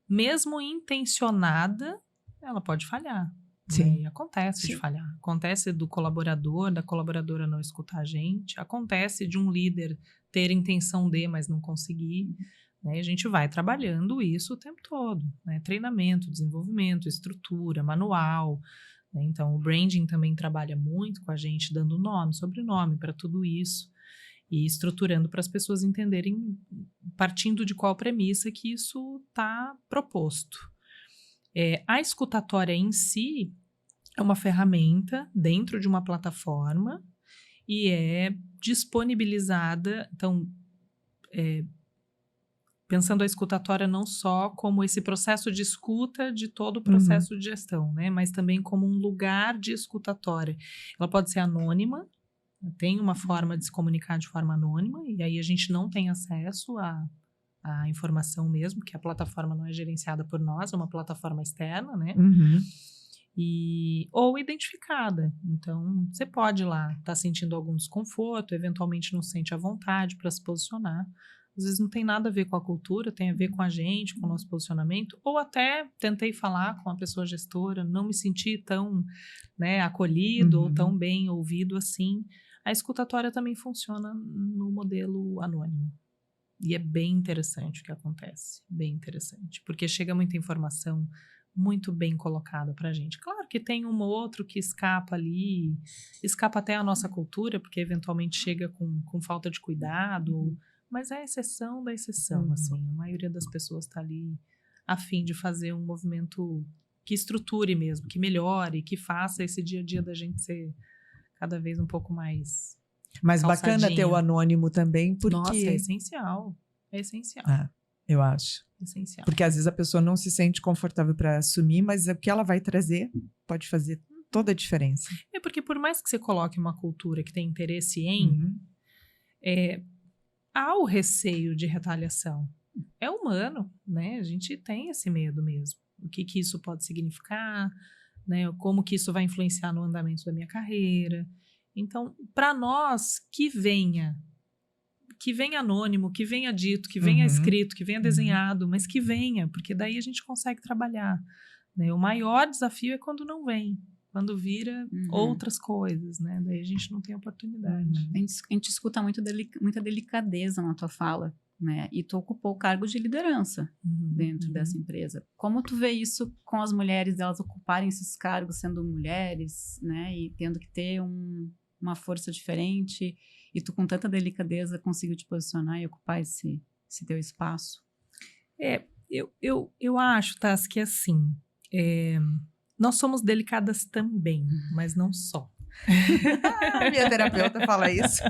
mesmo intencionada, ela pode falhar. Sim. Né? E acontece de falhar. Acontece do colaborador, da colaboradora não escutar a gente. Acontece de um líder ter intenção de, mas não conseguir. Né? A gente vai trabalhando isso o tempo todo. Né? Treinamento, desenvolvimento, estrutura, manual. Né? Então, o branding também trabalha muito com a gente, dando nome, sobrenome para tudo isso. E estruturando para as pessoas entenderem, partindo de qual premissa que isso está proposto. A escutatória em si é uma ferramenta dentro de uma plataforma e é disponibilizada, então, pensando a escutatória não só como esse processo de escuta de todo o processo de gestão, né, mas também como um lugar de escutatória. Ela pode ser anônima, tem uma forma de se comunicar de forma anônima, e aí a gente não tem acesso à informação mesmo, porque a plataforma não é gerenciada por nós, é uma plataforma externa, né? Ou identificada. Então, você pode ir lá, estar sentindo algum desconforto, eventualmente não se sente à vontade para se posicionar. Às vezes não tem nada a ver com a cultura, tem a ver com a gente, com o nosso posicionamento, ou até tentei falar com a pessoa gestora, não me senti tão, né, acolhido ou tão bem ouvido assim. A escutatória também funciona no modelo anônimo. E é bem interessante o que acontece, bem interessante, porque chega muita informação muito bem colocada para a gente. Claro que tem um ou outro que escapa ali, escapa até a nossa cultura, porque eventualmente chega com falta de cuidado, mas é a exceção da exceção, assim. A maioria das pessoas está ali a fim de fazer um movimento que estruture mesmo, que melhore, que faça esse dia a dia da gente ser cada vez um pouco mais Mas bacana ter o anônimo também, porque... Nossa, é essencial. É essencial. Eu acho. Essencial. Porque às vezes a pessoa não se sente confortável para assumir, mas o que ela vai trazer pode fazer toda a diferença. Porque por mais que você coloque uma cultura que tem interesse em, há o receio de retaliação. É humano, né? A gente tem esse medo mesmo. O que isso pode significar, né? Como que isso vai influenciar no andamento da minha carreira. Então, para nós, que venha anônimo, que venha dito, que venha escrito, que venha desenhado, mas que venha, porque daí a gente consegue trabalhar. Né? O maior desafio é quando não vem, quando vira outras coisas, né? Daí a gente não tem oportunidade. A gente escuta muita delicadeza na tua fala, né? E tu ocupou o cargo de liderança dentro dessa empresa. Como tu vê isso com as mulheres, elas ocuparem esses cargos sendo mulheres, né? E tendo que ter uma força diferente, e tu com tanta delicadeza conseguiu te posicionar e ocupar esse teu espaço? Eu acho, Tassi, que assim, nós somos delicadas também, mas não só. Minha terapeuta fala isso.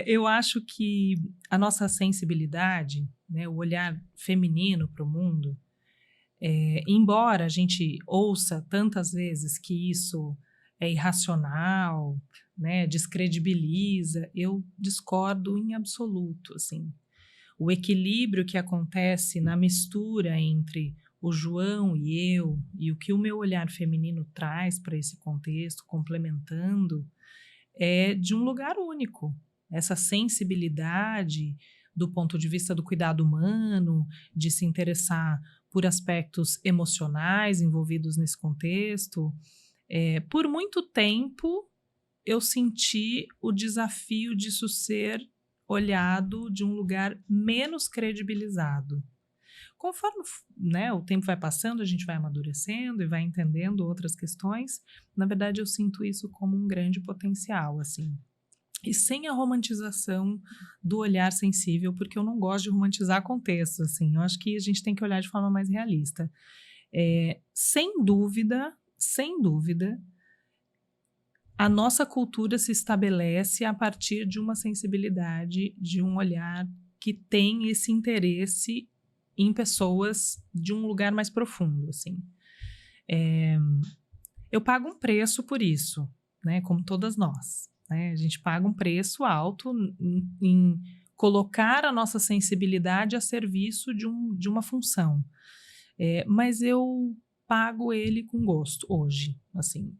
Eu acho que a nossa sensibilidade, né, o olhar feminino para o mundo, embora a gente ouça tantas vezes que isso é irracional, né, descredibiliza, eu discordo em absoluto, assim. O equilíbrio que acontece na mistura entre o João e eu, e o que o meu olhar feminino traz para esse contexto, complementando, é de um lugar único. Essa sensibilidade do ponto de vista do cuidado humano, de se interessar por aspectos emocionais envolvidos nesse contexto. Por muito tempo, eu senti o desafio disso ser olhado de um lugar menos credibilizado. Conforme, né, o tempo vai passando, a gente vai amadurecendo e vai entendendo outras questões. Na verdade, eu sinto isso como um grande potencial, assim. E sem a romantização do olhar sensível, porque eu não gosto de romantizar contexto, assim. Eu acho que a gente tem que olhar de forma mais realista. Sem dúvida, a nossa cultura se estabelece a partir de uma sensibilidade, de um olhar que tem esse interesse em pessoas de um lugar mais profundo, assim. Eu pago um preço por isso, né? Como todas nós, né? A gente paga um preço alto em colocar a nossa sensibilidade a serviço de uma função. Mas eu pago ele com gosto hoje, assim.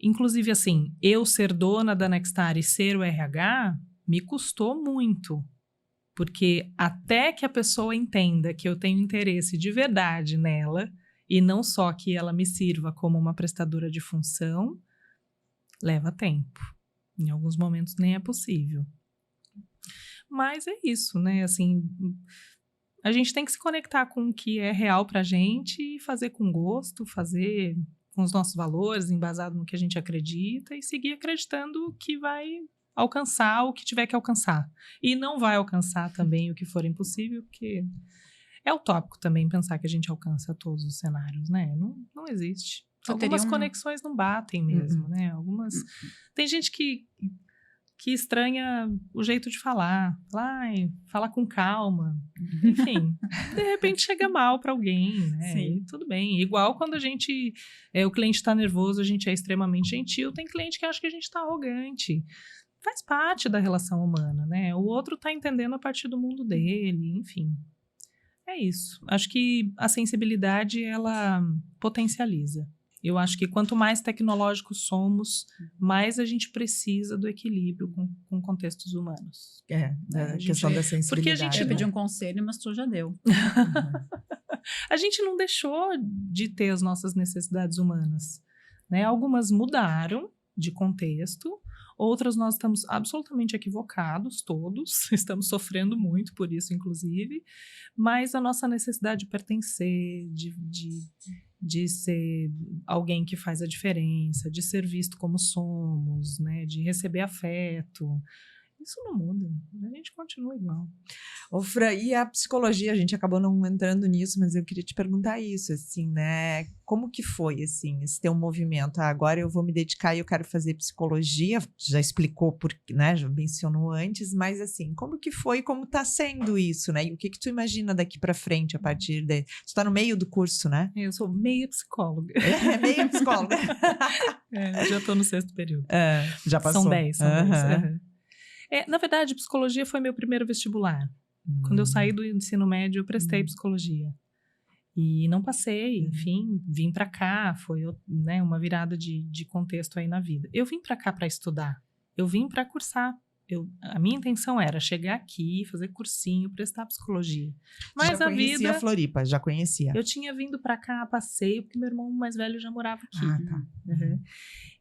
Inclusive, assim, eu ser dona da Nextar e ser o RH me custou muito, porque até que a pessoa entenda que eu tenho interesse de verdade nela e não só que ela me sirva como uma prestadora de função, leva tempo. Em alguns momentos nem é possível. Mas é isso, né? Assim, a gente tem que se conectar com o que é real pra gente e fazer com gosto, fazer com os nossos valores, embasado no que a gente acredita e seguir acreditando que vai alcançar o que tiver que alcançar. E não vai alcançar também o que for impossível, porque é utópico também pensar que a gente alcança todos os cenários, né? Não existe. Algumas conexões não batem mesmo, né? Tem gente que estranha o jeito de falar. Falar com calma. Enfim, de repente chega mal para alguém, né? Sim. E tudo bem. Igual quando o cliente está nervoso, a gente é extremamente gentil. Tem cliente que acha que a gente está arrogante. Faz parte da relação humana, né? O outro está entendendo a partir do mundo dele, enfim. É isso. Acho que a sensibilidade, ela potencializa. Eu acho que quanto mais tecnológicos somos, mais a gente precisa do equilíbrio com contextos humanos. A questão da sensibilidade. Porque a gente Eu pedi um conselho, mas tu já deu. A gente não deixou de ter as nossas necessidades humanas, né? Algumas mudaram de contexto, outras nós estamos absolutamente equivocados, todos, estamos sofrendo muito por isso, inclusive, mas a nossa necessidade de pertencer, de ser alguém que faz a diferença, de ser visto como somos, né, de receber afeto, isso não muda, a gente continua igual. Ô, Fran, e a psicologia, a gente acabou não entrando nisso, mas eu queria te perguntar isso, assim, né, como que foi, assim, esse teu movimento? Agora eu vou me dedicar e eu quero fazer psicologia, já explicou, né, já mencionou antes, mas assim, como que foi, como tá sendo isso, né, e o que tu imagina daqui pra frente, a partir de... Tu tá no meio do curso, né? Eu sou meia psicóloga. Meio psicóloga. Já tô no 6º período. Já passou. São 10. Na verdade, psicologia foi meu primeiro vestibular. Quando eu saí do ensino médio, eu prestei psicologia. E não passei, enfim, vim para cá, foi, né, uma virada de contexto aí na vida. Eu vim para cá para estudar, eu vim para cursar. A minha intenção era chegar aqui, fazer cursinho, prestar psicologia. Mas já conhecia a Floripa, já conhecia. Eu tinha vindo para cá a passeio, porque meu irmão mais velho já morava aqui. Tá.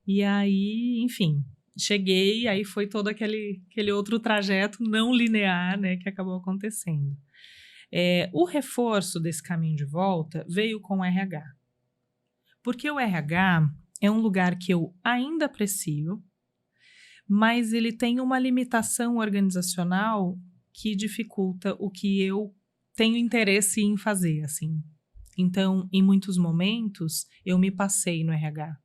E aí, enfim... Cheguei, aí foi todo aquele outro trajeto não linear, né, que acabou acontecendo. O reforço desse caminho de volta veio com o RH. Porque o RH é um lugar que eu ainda aprecio, mas ele tem uma limitação organizacional que dificulta o que eu tenho interesse em fazer, assim. Então, em muitos momentos, eu me passei no RH.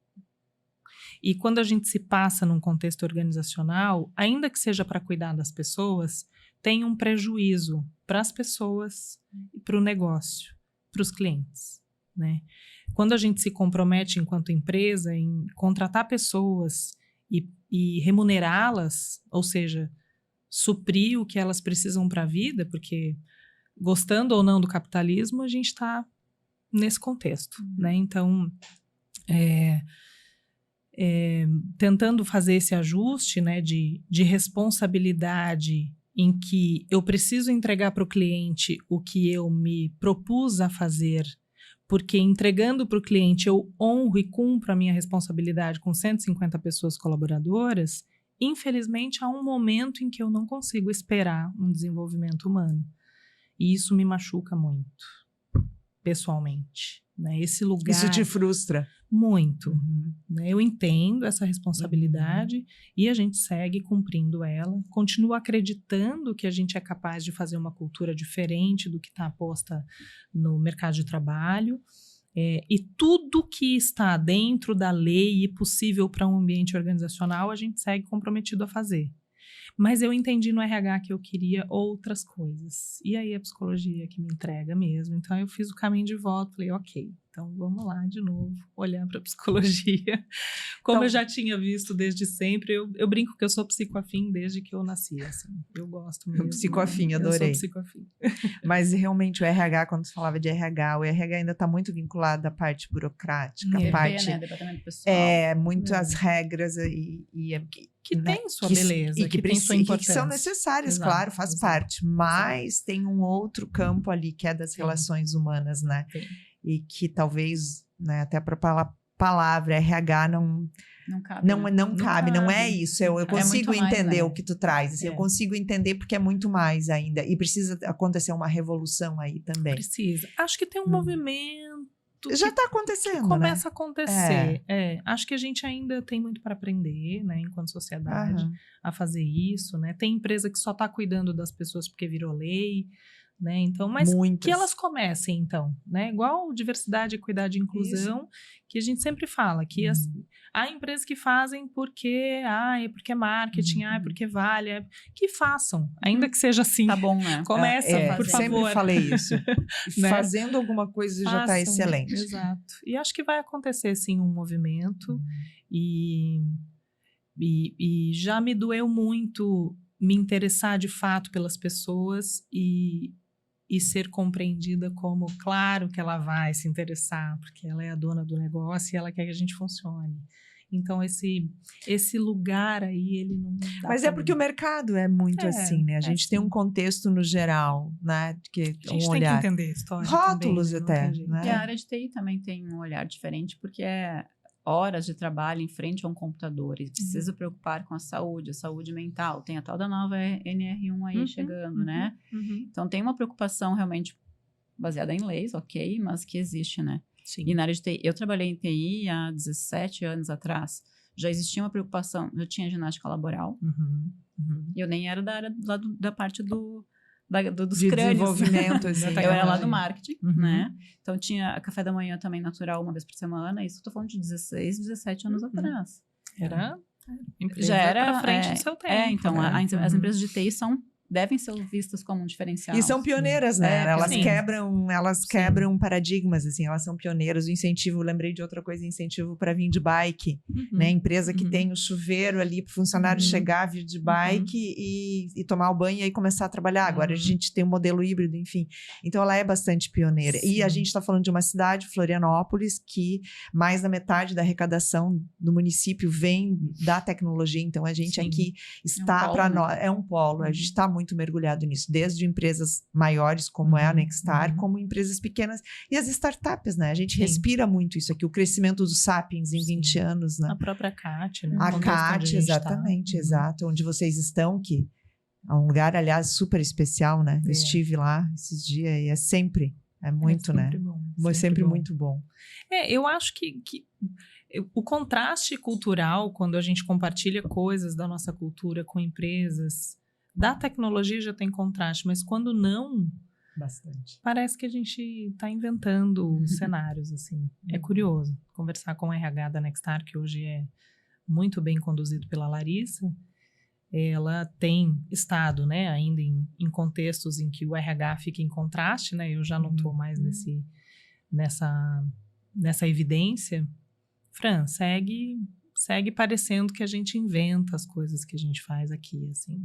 E quando a gente se passa num contexto organizacional, ainda que seja para cuidar das pessoas, tem um prejuízo para as pessoas e para o negócio, para os clientes, né? Quando a gente se compromete enquanto empresa em contratar pessoas e remunerá-las, ou seja, suprir o que elas precisam para a vida, porque gostando ou não do capitalismo, a gente está nesse contexto, né? Então, tentando fazer esse ajuste, né, de responsabilidade em que eu preciso entregar para o cliente o que eu me propus a fazer, porque entregando para o cliente eu honro e cumpro a minha responsabilidade com 150 pessoas colaboradoras, infelizmente, há um momento em que eu não consigo esperar um desenvolvimento humano. E isso me machuca muito, pessoalmente. Né? Esse lugar... Isso te frustra? Muito. Uhum. Né? Eu entendo essa responsabilidade e a gente segue cumprindo ela. Continuo acreditando que a gente é capaz de fazer uma cultura diferente do que está posta no mercado de trabalho. E tudo que está dentro da lei e possível para um ambiente organizacional, a gente segue comprometido a fazer. Mas eu entendi no RH que eu queria outras coisas. E aí a psicologia que me entrega mesmo. Então eu fiz o caminho de volta, falei, ok, então vamos lá de novo, olhar para a psicologia. Como Então, eu já tinha visto desde sempre, eu brinco que eu sou psicoafim desde que eu nasci, assim. Eu gosto mesmo. Psicoafim, adorei. Eu sou psicoafim. Mas realmente o RH, quando se falava de RH, o RH ainda está muito vinculado à parte burocrática, É. à parte... né? Departamento pessoal. Muitas regras Que né, tem sua beleza, e que tem sua que importância. são necessárias, Exato, claro, faz parte. Mas tem um outro campo ali que é das relações humanas, né? Tem. E que talvez, né, até para a palavra RH não cabe. não cabe, não é cabe. isso. Eu consigo muito mais, entender né? o que tu traz. Assim, eu consigo entender porque é muito mais ainda. E precisa acontecer uma revolução aí também. Precisa. Acho que tem um movimento Já está acontecendo, que começa né? a acontecer. Acho que a gente ainda tem muito para aprender, né, enquanto sociedade, a fazer isso, né? Tem empresa que só está cuidando das pessoas porque virou lei, né? Então, mas Muitas. que elas comecem, então, né? Igual diversidade, equidade e inclusão, que a gente sempre fala, que há empresas que fazem porque é marketing, é porque vale, que façam, ainda que seja assim. Tá bom, né? Começa, por favor. Sempre falei isso. Né? Fazendo alguma coisa já está excelente. Exato. E acho que vai acontecer, sim, um movimento. E já me doeu muito me interessar de fato pelas pessoas e ser compreendida como, claro que ela vai se interessar, porque ela é a dona do negócio e ela quer que a gente funcione. Então, esse lugar aí, ele não dá. Mas é porque o mercado é muito assim, né? A gente tem um contexto no geral, né? Que a gente tem que entender a história. Rótulos também, até, né? E a área de TI também tem um olhar diferente, porque é horas de trabalho em frente a um computador e precisa preocupar com a saúde mental. Tem a tal da nova NR1 aí chegando, né? Então, tem uma preocupação realmente baseada em leis, ok, mas que existe, né? Sim. E na área de TI, eu trabalhei em TI há 17 anos atrás, já existia uma preocupação, eu tinha ginástica laboral, e eu nem era da área da parte dos de crânios. Desenvolvimento, assim. Eu era lá do marketing, né? Então, tinha café da manhã também natural, uma vez por semana, isso eu tô falando de 16, 17 anos atrás. Já era pra frente do seu tempo. Então, as empresas de TI devem ser vistas como um diferencial. E são pioneiras, né? Elas sim. quebram paradigmas, assim, elas são pioneiras. O incentivo, lembrei de outra coisa, incentivo para vir de bike, né? Empresa que tem o chuveiro ali para o funcionário chegar, vir de bike e tomar o banho e aí começar a trabalhar. Agora a gente tem um modelo híbrido, enfim. Então ela é bastante pioneira. Sim. E a gente está falando de uma cidade, Florianópolis, que mais da metade da arrecadação do município vem da tecnologia. Então a gente aqui está para nós, é um polo, a gente está muito mergulhado nisso, desde empresas maiores, como é a Nextar, como empresas pequenas e as startups, né? A gente respira muito isso aqui, o crescimento dos Sapiens em 20 anos, né? A própria CAT, né? A CAT, exatamente, exato, onde vocês estão, que é um lugar, aliás, super especial, né? Eu estive lá esses dias e é muito, né? Bom, sempre muito bom. Eu acho que o contraste cultural, quando a gente compartilha coisas da nossa cultura com empresas, da tecnologia já tem contraste, mas quando não, bastante. Parece que a gente está inventando cenários, assim. É curioso conversar com o RH da Nextar, que hoje é muito bem conduzido pela Larissa. Ela tem estado, né, ainda em contextos em que o RH fica em contraste, né? Eu já não estou mais nessa evidência. Fran, segue parecendo que a gente inventa as coisas que a gente faz aqui, assim.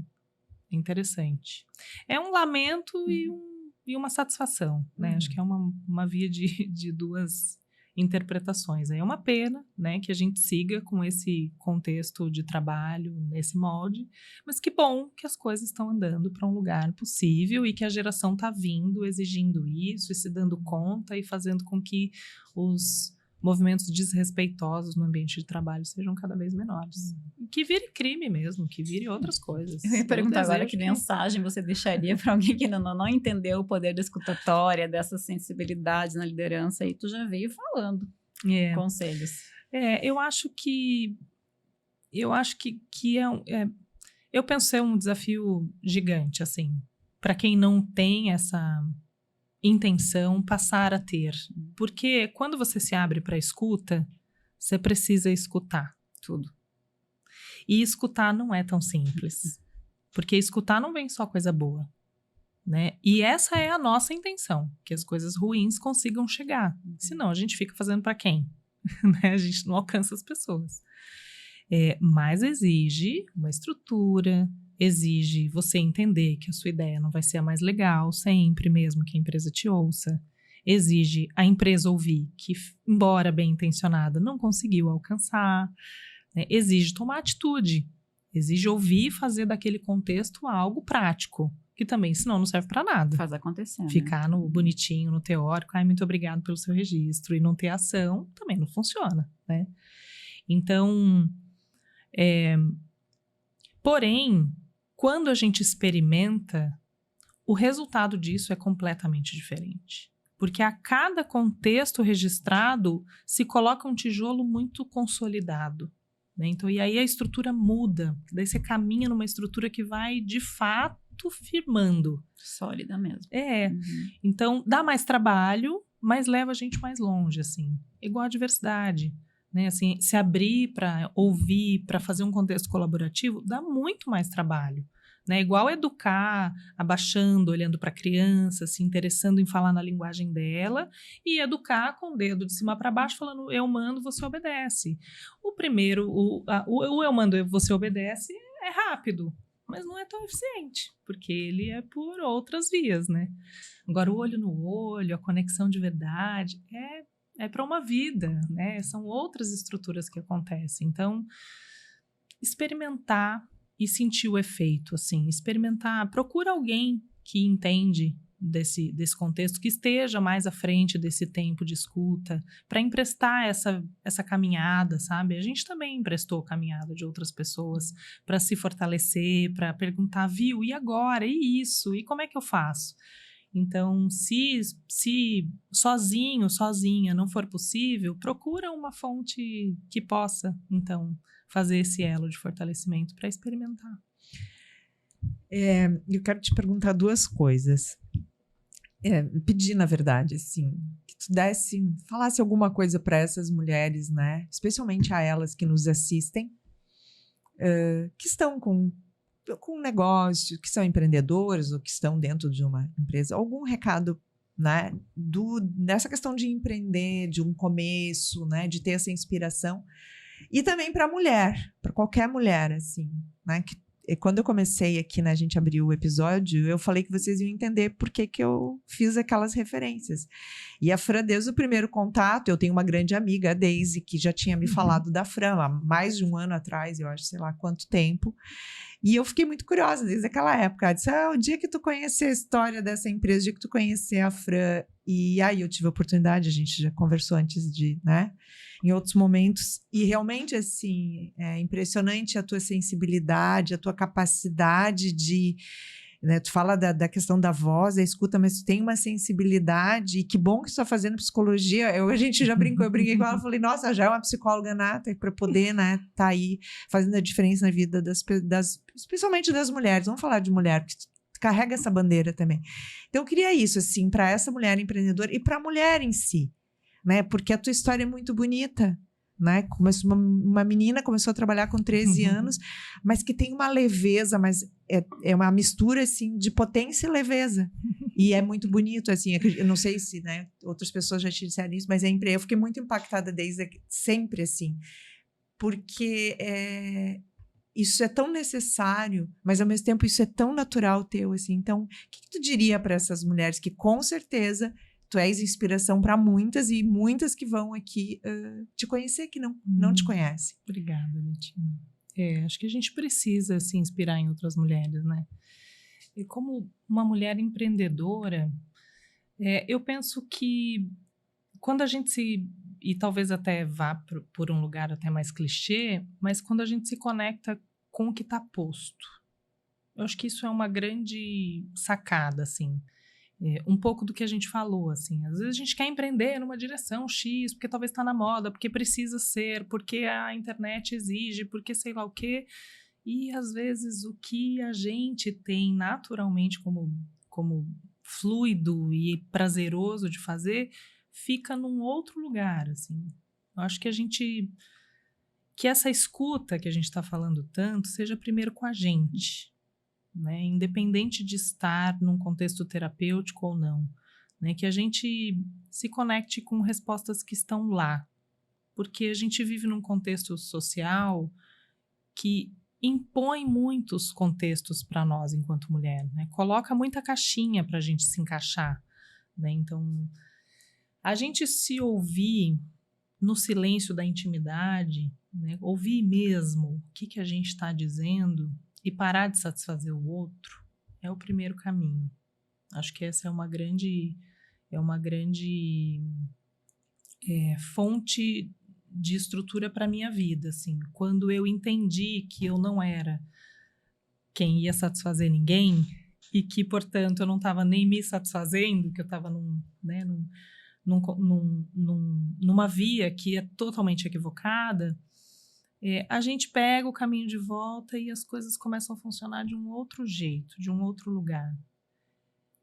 É interessante. É um lamento e uma satisfação, né? Acho que é uma via de duas interpretações. É uma pena, né, que a gente siga com esse contexto de trabalho, nesse molde, mas que bom que as coisas estão andando para um lugar possível e que a geração está vindo, exigindo isso e se dando conta e fazendo com que os movimentos desrespeitosos no ambiente de trabalho sejam cada vez menores. E que vire crime mesmo, que vire outras coisas. Eu ia perguntar agora desejo que mensagem você deixaria para alguém que ainda não entendeu o poder da escutatória, dessas sensibilidades na liderança, e tu já veio falando conselhos. Eu acho que eu penso ser um desafio gigante, assim, para quem não tem essa intenção, passar a ter. Porque quando você se abre para a escuta, você precisa escutar Tudo. E escutar não é tão simples. Porque escutar não vem só coisa boa, né? E essa é a nossa intenção, que as coisas ruins consigam chegar. Senão a gente fica fazendo para quem? Né? A gente não alcança as pessoas. Mas exige uma estrutura, exige você entender que a sua ideia não vai ser a mais legal sempre, mesmo que a empresa te ouça. Exige a empresa ouvir que, embora bem intencionada, não conseguiu alcançar. Né? Exige tomar atitude. Exige ouvir e fazer daquele contexto algo prático, que também, senão, não serve para nada. Faz acontecer. Ficar no bonitinho, no teórico, muito obrigado pelo seu registro, e não ter ação, também não funciona, né? Então, porém, quando a gente experimenta, o resultado disso é completamente diferente. Porque a cada contexto registrado se coloca um tijolo muito consolidado. Né? Então, e aí a estrutura muda. Daí você caminha numa estrutura que vai, de fato, firmando. Sólida mesmo. Então, dá mais trabalho, mas leva a gente mais longe, assim. Igual a diversidade. Né? Assim, se abrir para ouvir, para fazer um contexto colaborativo, dá muito mais trabalho. Né? Igual educar, abaixando, olhando para a criança, se interessando em falar na linguagem dela, e educar com o dedo de cima para baixo, falando eu mando, você obedece. O primeiro, o eu mando, você obedece é rápido, mas não é tão eficiente, porque ele é por outras vias. Né? Agora, o olho no olho, a conexão de verdade, é para uma vida, né? São outras estruturas que acontecem. Então, experimentar e sentir o efeito, assim, experimentar, procura alguém que entende desse contexto, que esteja mais à frente desse tempo de escuta, para emprestar essa caminhada, sabe? A gente também emprestou caminhada de outras pessoas para se fortalecer, para perguntar, viu, e agora? E isso? E como é que eu faço? Então, se sozinho, sozinha não for possível, procura uma fonte que possa, então, fazer esse elo de fortalecimento para experimentar. Eu quero te perguntar duas coisas. Pedir, na verdade, assim, que tu falasse alguma coisa para essas mulheres, né? Especialmente a elas que nos assistem, que estão com um negócio, que são empreendedores ou que estão dentro de uma empresa. Algum recado, né? Dessa questão de empreender, de um começo, né? De ter essa inspiração. E também para a mulher, para qualquer mulher, assim, né? Quando eu comecei aqui, né, a gente abriu o episódio, eu falei que vocês iam entender por que eu fiz aquelas referências. E a Fran, desde o primeiro contato, eu tenho uma grande amiga, a Daisy, que já tinha me falado da Fran há mais de um ano atrás, eu acho, sei lá quanto tempo. E eu fiquei muito curiosa desde aquela época. Ela disse, o dia que tu conhecer a história dessa empresa, o dia que tu conhecer a Fran. E aí eu tive a oportunidade, a gente já conversou antes de, né? Em outros momentos. E realmente, assim, é impressionante a tua sensibilidade, a tua capacidade de... Né, tu fala da questão da voz, da escuta, mas tu tem uma sensibilidade, e que bom que tu está fazendo psicologia. A gente já brincou, eu brinquei com ela, falei, nossa, já é uma psicóloga nata, para poder, né, tá aí fazendo a diferença na vida especialmente das mulheres. Vamos falar de mulher, porque tu carrega essa bandeira também. Então eu queria isso, assim, para essa mulher empreendedora e para a mulher em si, né, porque a tua história é muito bonita. Né? Começou uma menina começou a trabalhar com 13 anos, mas que tem uma leveza, mas é uma mistura assim de potência e leveza. E é muito bonito, assim, eu não sei se, né, outras pessoas já te disseram isso, mas eu fiquei muito impactada desde sempre, assim, porque isso é tão necessário, mas ao mesmo tempo isso é tão natural teu, assim. Então, o que tu diria para essas mulheres que com certeza tu és inspiração para muitas e muitas que vão aqui te conhecer, que não te conhecem. Obrigada, Letícia. Acho que a gente precisa se inspirar em outras mulheres, né? E como uma mulher empreendedora, eu penso que quando a gente e talvez até vá por um lugar até mais clichê, mas quando a gente se conecta com o que está posto. Eu acho que isso é uma grande sacada, assim. Um pouco do que a gente falou, assim. Às vezes a gente quer empreender numa direção X, porque talvez está na moda, porque precisa ser, porque a internet exige, porque sei lá o quê. E, às vezes, o que a gente tem naturalmente como fluido e prazeroso de fazer fica num outro lugar, assim. Eu acho que essa escuta que a gente está falando tanto seja primeiro com a gente, né? Independente de estar num contexto terapêutico ou não, né? Que a gente se conecte com respostas que estão lá, porque a gente vive num contexto social que impõe muitos contextos para nós enquanto mulher, né? Coloca muita caixinha para a gente se encaixar, né? Então, a gente se ouvir no silêncio da intimidade, né? Ouvir mesmo o que a gente está dizendo e parar de satisfazer o outro é o primeiro caminho. Acho que essa é uma grande fonte de estrutura para minha vida, assim. Quando eu entendi que eu não era quem ia satisfazer ninguém e que, portanto, eu não estava nem me satisfazendo, que eu estava numa via que é totalmente equivocada, a gente pega o caminho de volta e as coisas começam a funcionar de um outro jeito, de um outro lugar.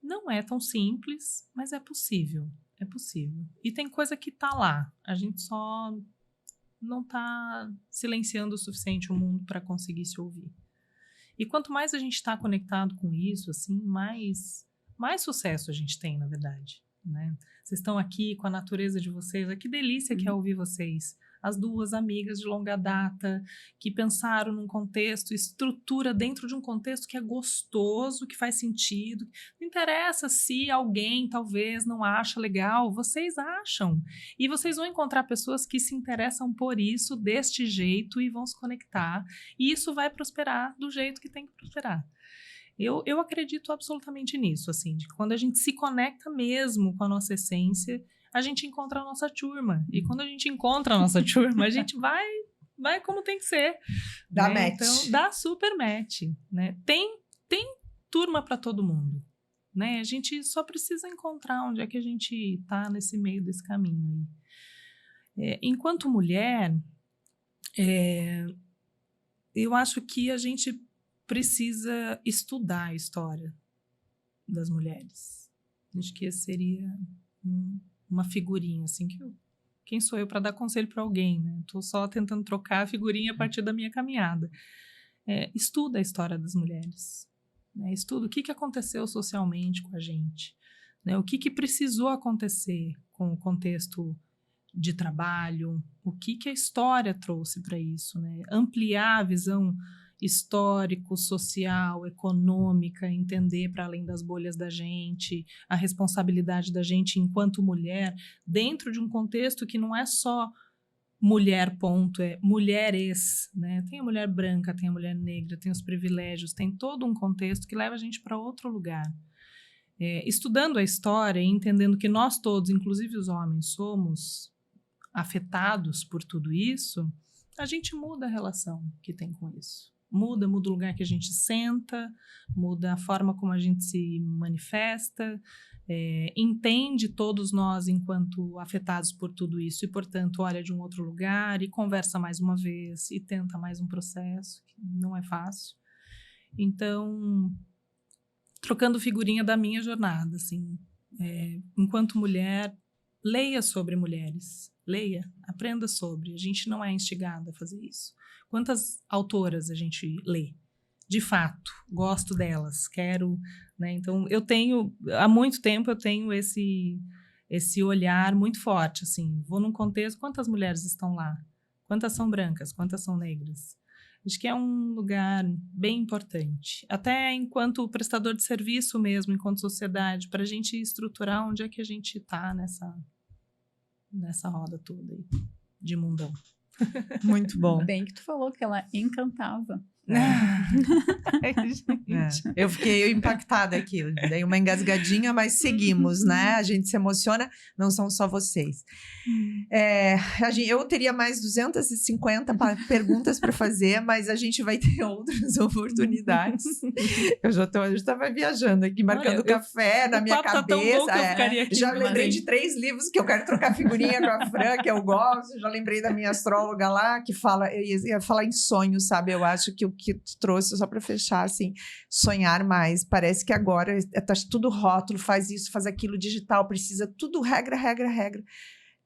Não é tão simples, mas é possível. É possível. E tem coisa que tá lá. A gente só não tá silenciando o suficiente o mundo para conseguir se ouvir. E quanto mais a gente está conectado com isso, assim, mais sucesso a gente tem, na verdade, né? Vocês estão aqui com a natureza de vocês. Que delícia que é ouvir vocês. As duas amigas de longa data que pensaram num contexto, estrutura dentro de um contexto que é gostoso, que faz sentido. Não interessa se alguém talvez não acha legal, vocês acham. E vocês vão encontrar pessoas que se interessam por isso deste jeito e vão se conectar. E isso vai prosperar do jeito que tem que prosperar. Eu acredito absolutamente nisso, assim, de que quando a gente se conecta mesmo com a nossa essência, a gente encontra a nossa turma. E quando a gente encontra a nossa turma, a gente vai como tem que ser. Dá né? match. Então, dá super match. Né? Tem turma para todo mundo. Né? A gente só precisa encontrar onde é que a gente está nesse meio desse caminho. Enquanto mulher, eu acho que a gente precisa estudar a história das mulheres. Acho que esse seria uma figurinha, assim, quem sou eu para dar conselho para alguém, né? Estou só tentando trocar a figurinha a partir da minha caminhada. Estuda a história das mulheres. Né? Estuda o que aconteceu socialmente com a gente. Né? O que precisou acontecer com o contexto de trabalho, o que a história trouxe para isso. Né? Ampliar a visão histórico, social, econômica, entender para além das bolhas da gente, a responsabilidade da gente enquanto mulher, dentro de um contexto que não é só mulher, ponto, é mulheres, né? Tem a mulher branca, tem a mulher negra, tem os privilégios, tem todo um contexto que leva a gente para outro lugar. Estudando a história e entendendo que nós todos, inclusive os homens, somos afetados por tudo isso, a gente muda a relação que tem com isso. Muda o lugar que a gente senta, muda a forma como a gente se manifesta, entende todos nós enquanto afetados por tudo isso e, portanto, olha de um outro lugar e conversa mais uma vez e tenta mais um processo, que não é fácil. Então, trocando figurinha da minha jornada, assim, enquanto mulher, leia sobre mulheres, leia, aprenda sobre. A gente não é instigada a fazer isso. Quantas autoras a gente lê? De fato, gosto delas, quero, né? Então, há muito tempo eu tenho esse olhar muito forte, assim, vou num contexto, quantas mulheres estão lá? Quantas são brancas? Quantas são negras? Acho que é um lugar bem importante, até enquanto prestador de serviço mesmo, enquanto sociedade, para a gente estruturar onde é que a gente está nessa roda toda aí de mundão. Muito bom. Bem que tu falou que ela encantava. Eu fiquei impactada aqui, eu dei uma engasgadinha, mas seguimos, né? A gente se emociona, não são só vocês. Eu teria mais 250 perguntas para fazer, mas a gente vai ter outras oportunidades. Eu já estava viajando aqui, marcando café na minha cabeça. Tá tão bom que eu ficaria aqui, já lembrei de 3 livros que eu quero trocar figurinha com a Fran, que eu gosto. Já lembrei da minha astróloga lá, que fala, eu ia falar em sonhos, sabe? Eu acho que o que tu trouxe, só para fechar, assim, sonhar mais. Parece que agora tá tudo rótulo, faz isso, faz aquilo, digital, precisa tudo regra.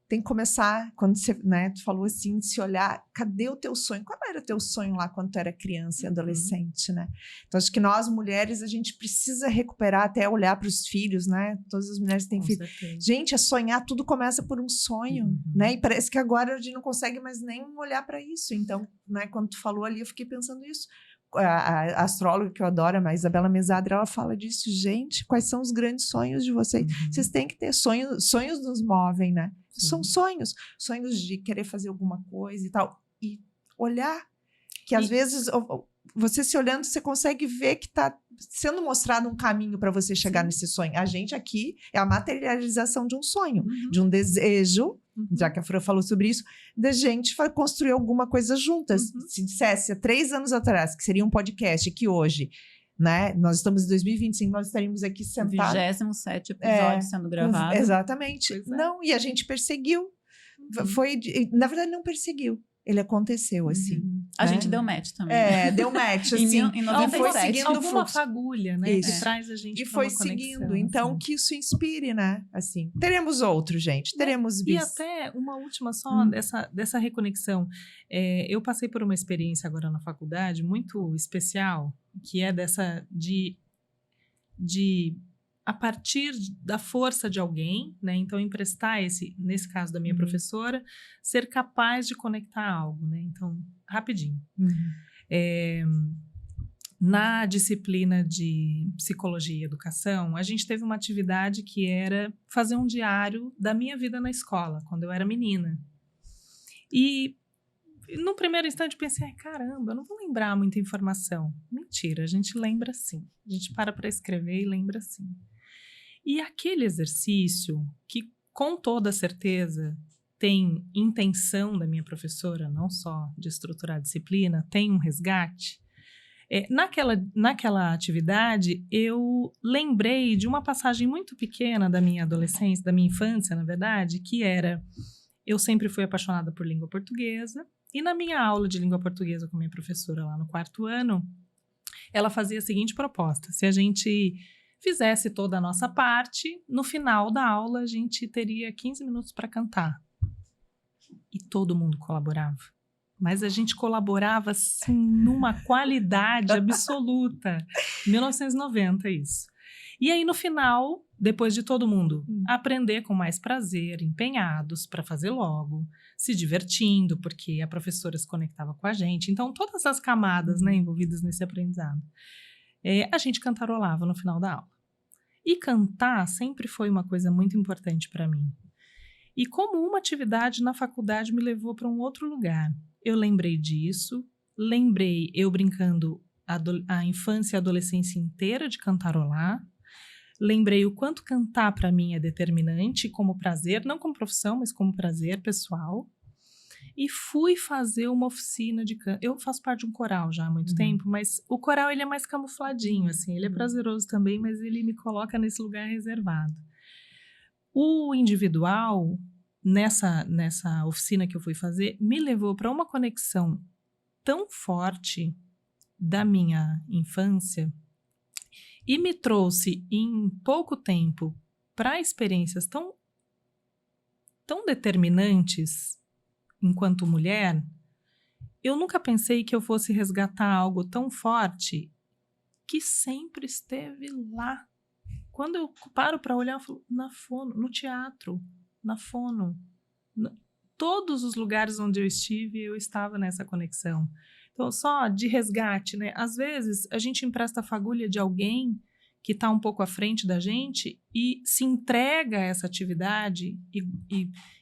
Tem que começar, quando você, né, tu falou assim, se olhar, cadê o teu sonho? Qual era o teu sonho lá quando tu era criança e adolescente, né? Então, acho que nós, mulheres, a gente precisa recuperar, até olhar para os filhos, né? Todas as mulheres têm filhos. Gente, sonhar, tudo começa por um sonho, né? E parece que agora a gente não consegue mais nem olhar para isso. Então, né, quando tu falou ali, eu fiquei pensando isso. A astróloga que eu adoro, a Isabela Mesadri, ela fala disso. Gente, quais são os grandes sonhos de vocês? Vocês têm que ter sonhos nos movem, né? São sonhos de querer fazer alguma coisa e tal, e olhar, que às vezes você se olhando, você consegue ver que está sendo mostrado um caminho para você chegar nesse sonho. A gente aqui é a materialização de um sonho, de um desejo, já que a Fran falou sobre isso, da gente construir alguma coisa juntas. Se dissesse há 3 anos atrás que seria um podcast, que hoje, né, nós estamos em 2025, nós estaríamos aqui sentados. 27º episódio sendo gravado. Exatamente. Não, e a gente perseguiu. Na verdade, não perseguiu. Ele aconteceu, assim. A gente deu match também. Deu match, assim. Em 97. Foi seguindo alguma fagulha, né? Isso. Que traz a gente e foi seguindo. Então, que isso inspire, né? Assim. Teremos outro, gente. Teremos E até uma última só dessa reconexão. Eu passei por uma experiência agora na faculdade muito especial, que é dessa de a partir da força de alguém, né? Então, emprestar nesse caso da minha professora, ser capaz de conectar algo, né? Então, rapidinho. Na disciplina de psicologia e educação, a gente teve uma atividade que era fazer um diário da minha vida na escola, quando eu era menina. E no primeiro instante pensei, caramba, eu não vou lembrar muita informação. Mentira, a gente lembra sim. A gente para escrever e lembra sim. E aquele exercício, que com toda certeza tem intenção da minha professora, não só de estruturar a disciplina, tem um resgate. Naquela atividade, eu lembrei de uma passagem muito pequena da minha adolescência, da minha infância, na verdade, que era, eu sempre fui apaixonada por língua portuguesa, e na minha aula de língua portuguesa com a minha professora lá no 4º ano, ela fazia a seguinte proposta: se a gente fizesse toda a nossa parte, no final da aula a gente teria 15 minutos para cantar. E todo mundo colaborava. Mas a gente colaborava, assim, numa qualidade absoluta. 1990, isso. E aí, no final, depois de todo mundo aprender com mais prazer, empenhados para fazer logo, se divertindo, porque a professora se conectava com a gente. Então, todas as camadas, né, envolvidas nesse aprendizado. A gente cantarolava no final da aula. E cantar sempre foi uma coisa muito importante para mim. E como uma atividade na faculdade me levou para um outro lugar. Eu lembrei disso, lembrei eu brincando a infância e a adolescência inteira de cantarolar, lembrei o quanto cantar para mim é determinante como prazer, não como profissão, mas como prazer pessoal. E fui fazer uma oficina de canto. Eu faço parte de um coral já há muito tempo, mas o coral ele é mais camufladinho, assim. Ele é prazeroso também, mas ele me coloca nesse lugar reservado. O individual, nessa oficina que eu fui fazer, me levou para uma conexão tão forte da minha infância e me trouxe em pouco tempo para experiências tão determinantes enquanto mulher. Eu nunca pensei que eu fosse resgatar algo tão forte que sempre esteve lá. Quando eu paro para olhar, eu falo, na fono, no teatro, na fono. Todos os lugares onde eu estive, eu estava nessa conexão. Então, só de resgate, né? Às vezes, a gente empresta a fagulha de alguém que está um pouco à frente da gente e se entrega a essa atividade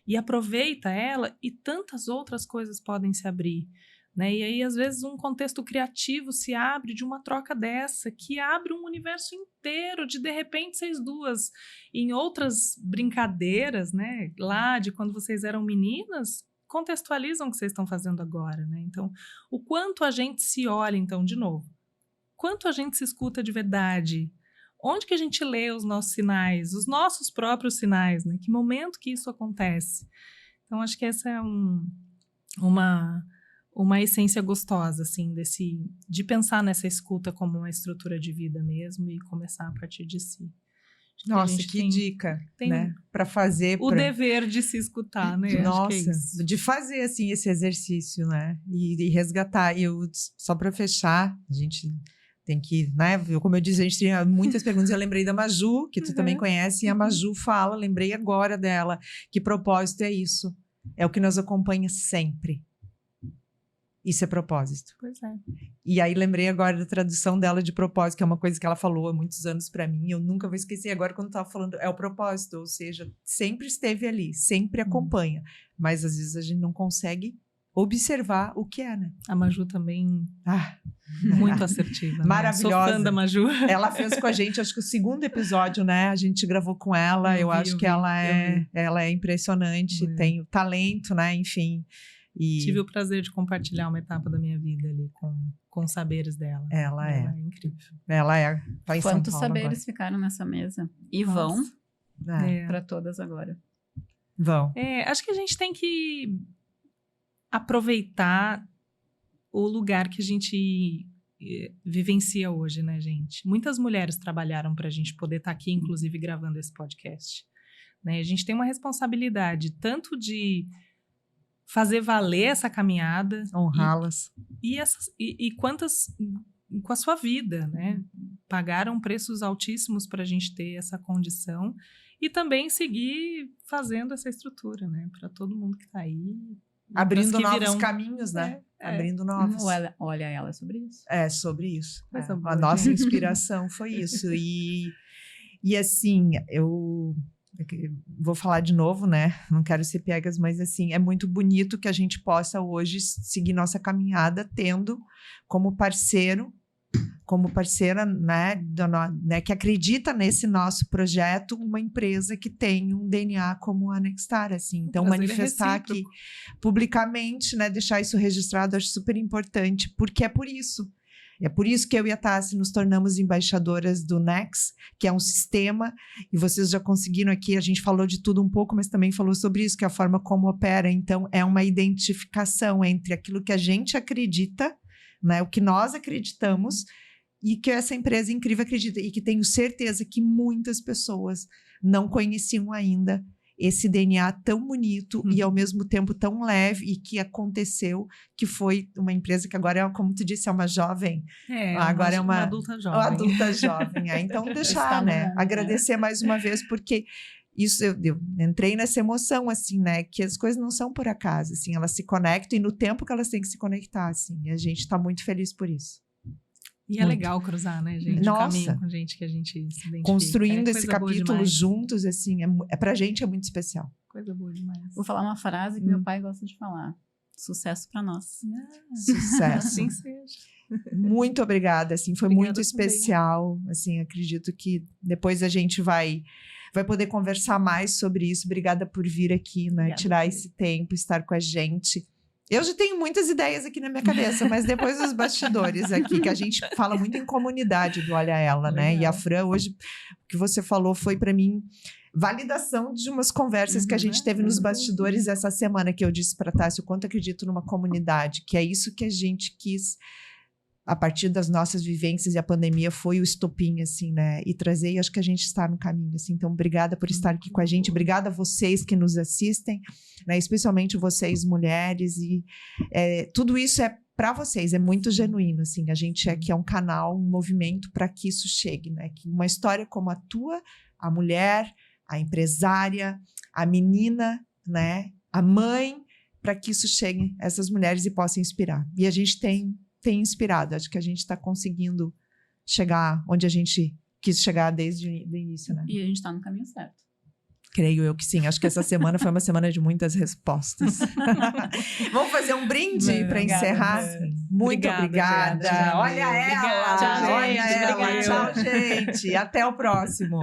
e aproveita ela, e tantas outras coisas podem se abrir. né? E aí, às vezes, um contexto criativo se abre de uma troca dessa, que abre um universo inteiro de repente, vocês duas, em outras brincadeiras, né? Lá de quando vocês eram meninas, contextualizam o que vocês estão fazendo agora, né? Então, o quanto a gente se olha, então, de novo, quanto a gente se escuta de verdade, onde que a gente lê os nossos sinais, os nossos próprios sinais, né? Que momento que isso acontece? Então, acho que essa é uma essência gostosa, assim, de pensar nessa escuta como uma estrutura de vida mesmo e começar a partir de si. Nossa, que dica, né? Para fazer... O dever de se escutar, né? Nossa, acho que é isso. de fazer, assim, esse exercício, né? E resgatar. E só para fechar, a gente tem que, né? Como eu disse, a gente tinha muitas perguntas. Eu lembrei da Maju, que tu também conhece, e a Maju fala, lembrei agora dela, que propósito é isso. É o que nos acompanha sempre. Isso é propósito. Pois é. E aí lembrei agora da tradução dela de propósito, que é uma coisa que ela falou há muitos anos para mim. Eu nunca vou esquecer agora quando estava falando. É o propósito, ou seja, sempre esteve ali, sempre acompanha. Mas às vezes a gente não consegue observar o que é, né? A Maju também muito assertiva. Maravilhosa. Né? Sou fã da Maju. Ela fez com a gente, acho que o 2º episódio, né? A gente gravou com ela. Eu acho que ela é impressionante, tem o talento, né? Enfim. E tive o prazer de compartilhar uma etapa da minha vida ali com os saberes dela. Ela é incrível. Ela é. Vai em São Quantos Paulo saberes agora. ficaram nessa mesa? E vão para todas agora. Vão. Acho que a gente tem que aproveitar o lugar que a gente vivencia hoje, né, gente? Muitas mulheres trabalharam para a gente poder estar aqui, inclusive, gravando esse podcast. Né? A gente tem uma responsabilidade tanto de fazer valer essa caminhada, honrá-las e quantas com a sua vida, né? Pagaram preços altíssimos para a gente ter essa condição e também seguir fazendo essa estrutura, né? Para todo mundo que está aí, abrindo novos caminhos, né? Abrindo novos. Olha ela, é sobre isso. É sobre isso. Boa, a nossa inspiração foi isso e assim eu vou falar de novo, né? Não quero ser piegas, mas assim, é muito bonito que a gente possa hoje seguir nossa caminhada tendo como parceira, né, que acredita nesse nosso projeto, uma empresa que tem um DNA como a Nextar, assim. Então, manifestar aqui publicamente, né, deixar isso registrado, acho super importante, porque é por isso. É por isso que eu e a Tassi nos tornamos embaixadoras do Nex, que é um sistema, e vocês já conseguiram aqui, a gente falou de tudo um pouco, mas também falou sobre isso, que é a forma como opera. Então, é uma identificação entre aquilo que a gente acredita, né, o que nós acreditamos, e que essa empresa incrível acredita, e que tenho certeza que muitas pessoas não conheciam ainda esse DNA tão bonito e ao mesmo tempo tão leve e que aconteceu, que foi uma empresa que agora é, como tu disse, é uma jovem. Agora é uma adulta jovem. Uma adulta jovem. Então, deixar, né? Agradecer mais uma vez, porque isso eu entrei nessa emoção, assim, né? Que as coisas não são por acaso, assim, elas se conectam e no tempo que elas têm que se conectar, assim. E a gente está muito feliz por isso. E é legal cruzar, né, gente? Nossa. O caminho com gente que a gente se identifica. Construindo esse capítulo juntos, assim, pra gente é muito especial. Coisa boa demais. Vou falar uma frase que meu pai gosta de falar. Sucesso pra nós. Sucesso. Assim seja. Muito obrigada, assim, foi Obrigada muito especial. Assim, acredito que depois a gente vai poder conversar mais sobre isso. Obrigada por vir aqui, né? Obrigada, tirar esse tempo, estar com a gente. Eu já tenho muitas ideias aqui na minha cabeça, mas depois os bastidores aqui, que a gente fala muito em comunidade do Olha Ela, né? E a Fran, hoje, o que você falou foi para mim validação de umas conversas que a gente teve nos bastidores essa semana, que eu disse para Tassi o quanto acredito numa comunidade, que é isso que a gente quis a partir das nossas vivências, e a pandemia foi o estopim, assim, né? E trazer, e acho que a gente está no caminho, assim. Então, obrigada por estar aqui com a gente. Obrigada a vocês que nos assistem, né? Especialmente vocês, mulheres. E tudo isso é para vocês, é muito genuíno, assim. A gente aqui é um canal, um movimento para que isso chegue, né? Que uma história como a tua, a mulher, a empresária, a menina, né? A mãe, para que isso chegue a essas mulheres e possa inspirar. E a gente tem inspirado. Acho que a gente está conseguindo chegar onde a gente quis chegar desde o início, né? E a gente está no caminho certo. Creio eu que sim. Acho que essa semana foi uma semana de muitas respostas. Vamos fazer um brinde para encerrar? Muito obrigada. Olha ela. Obrigada, gente. Olha ela. Obrigada. Tchau, gente. Até o próximo.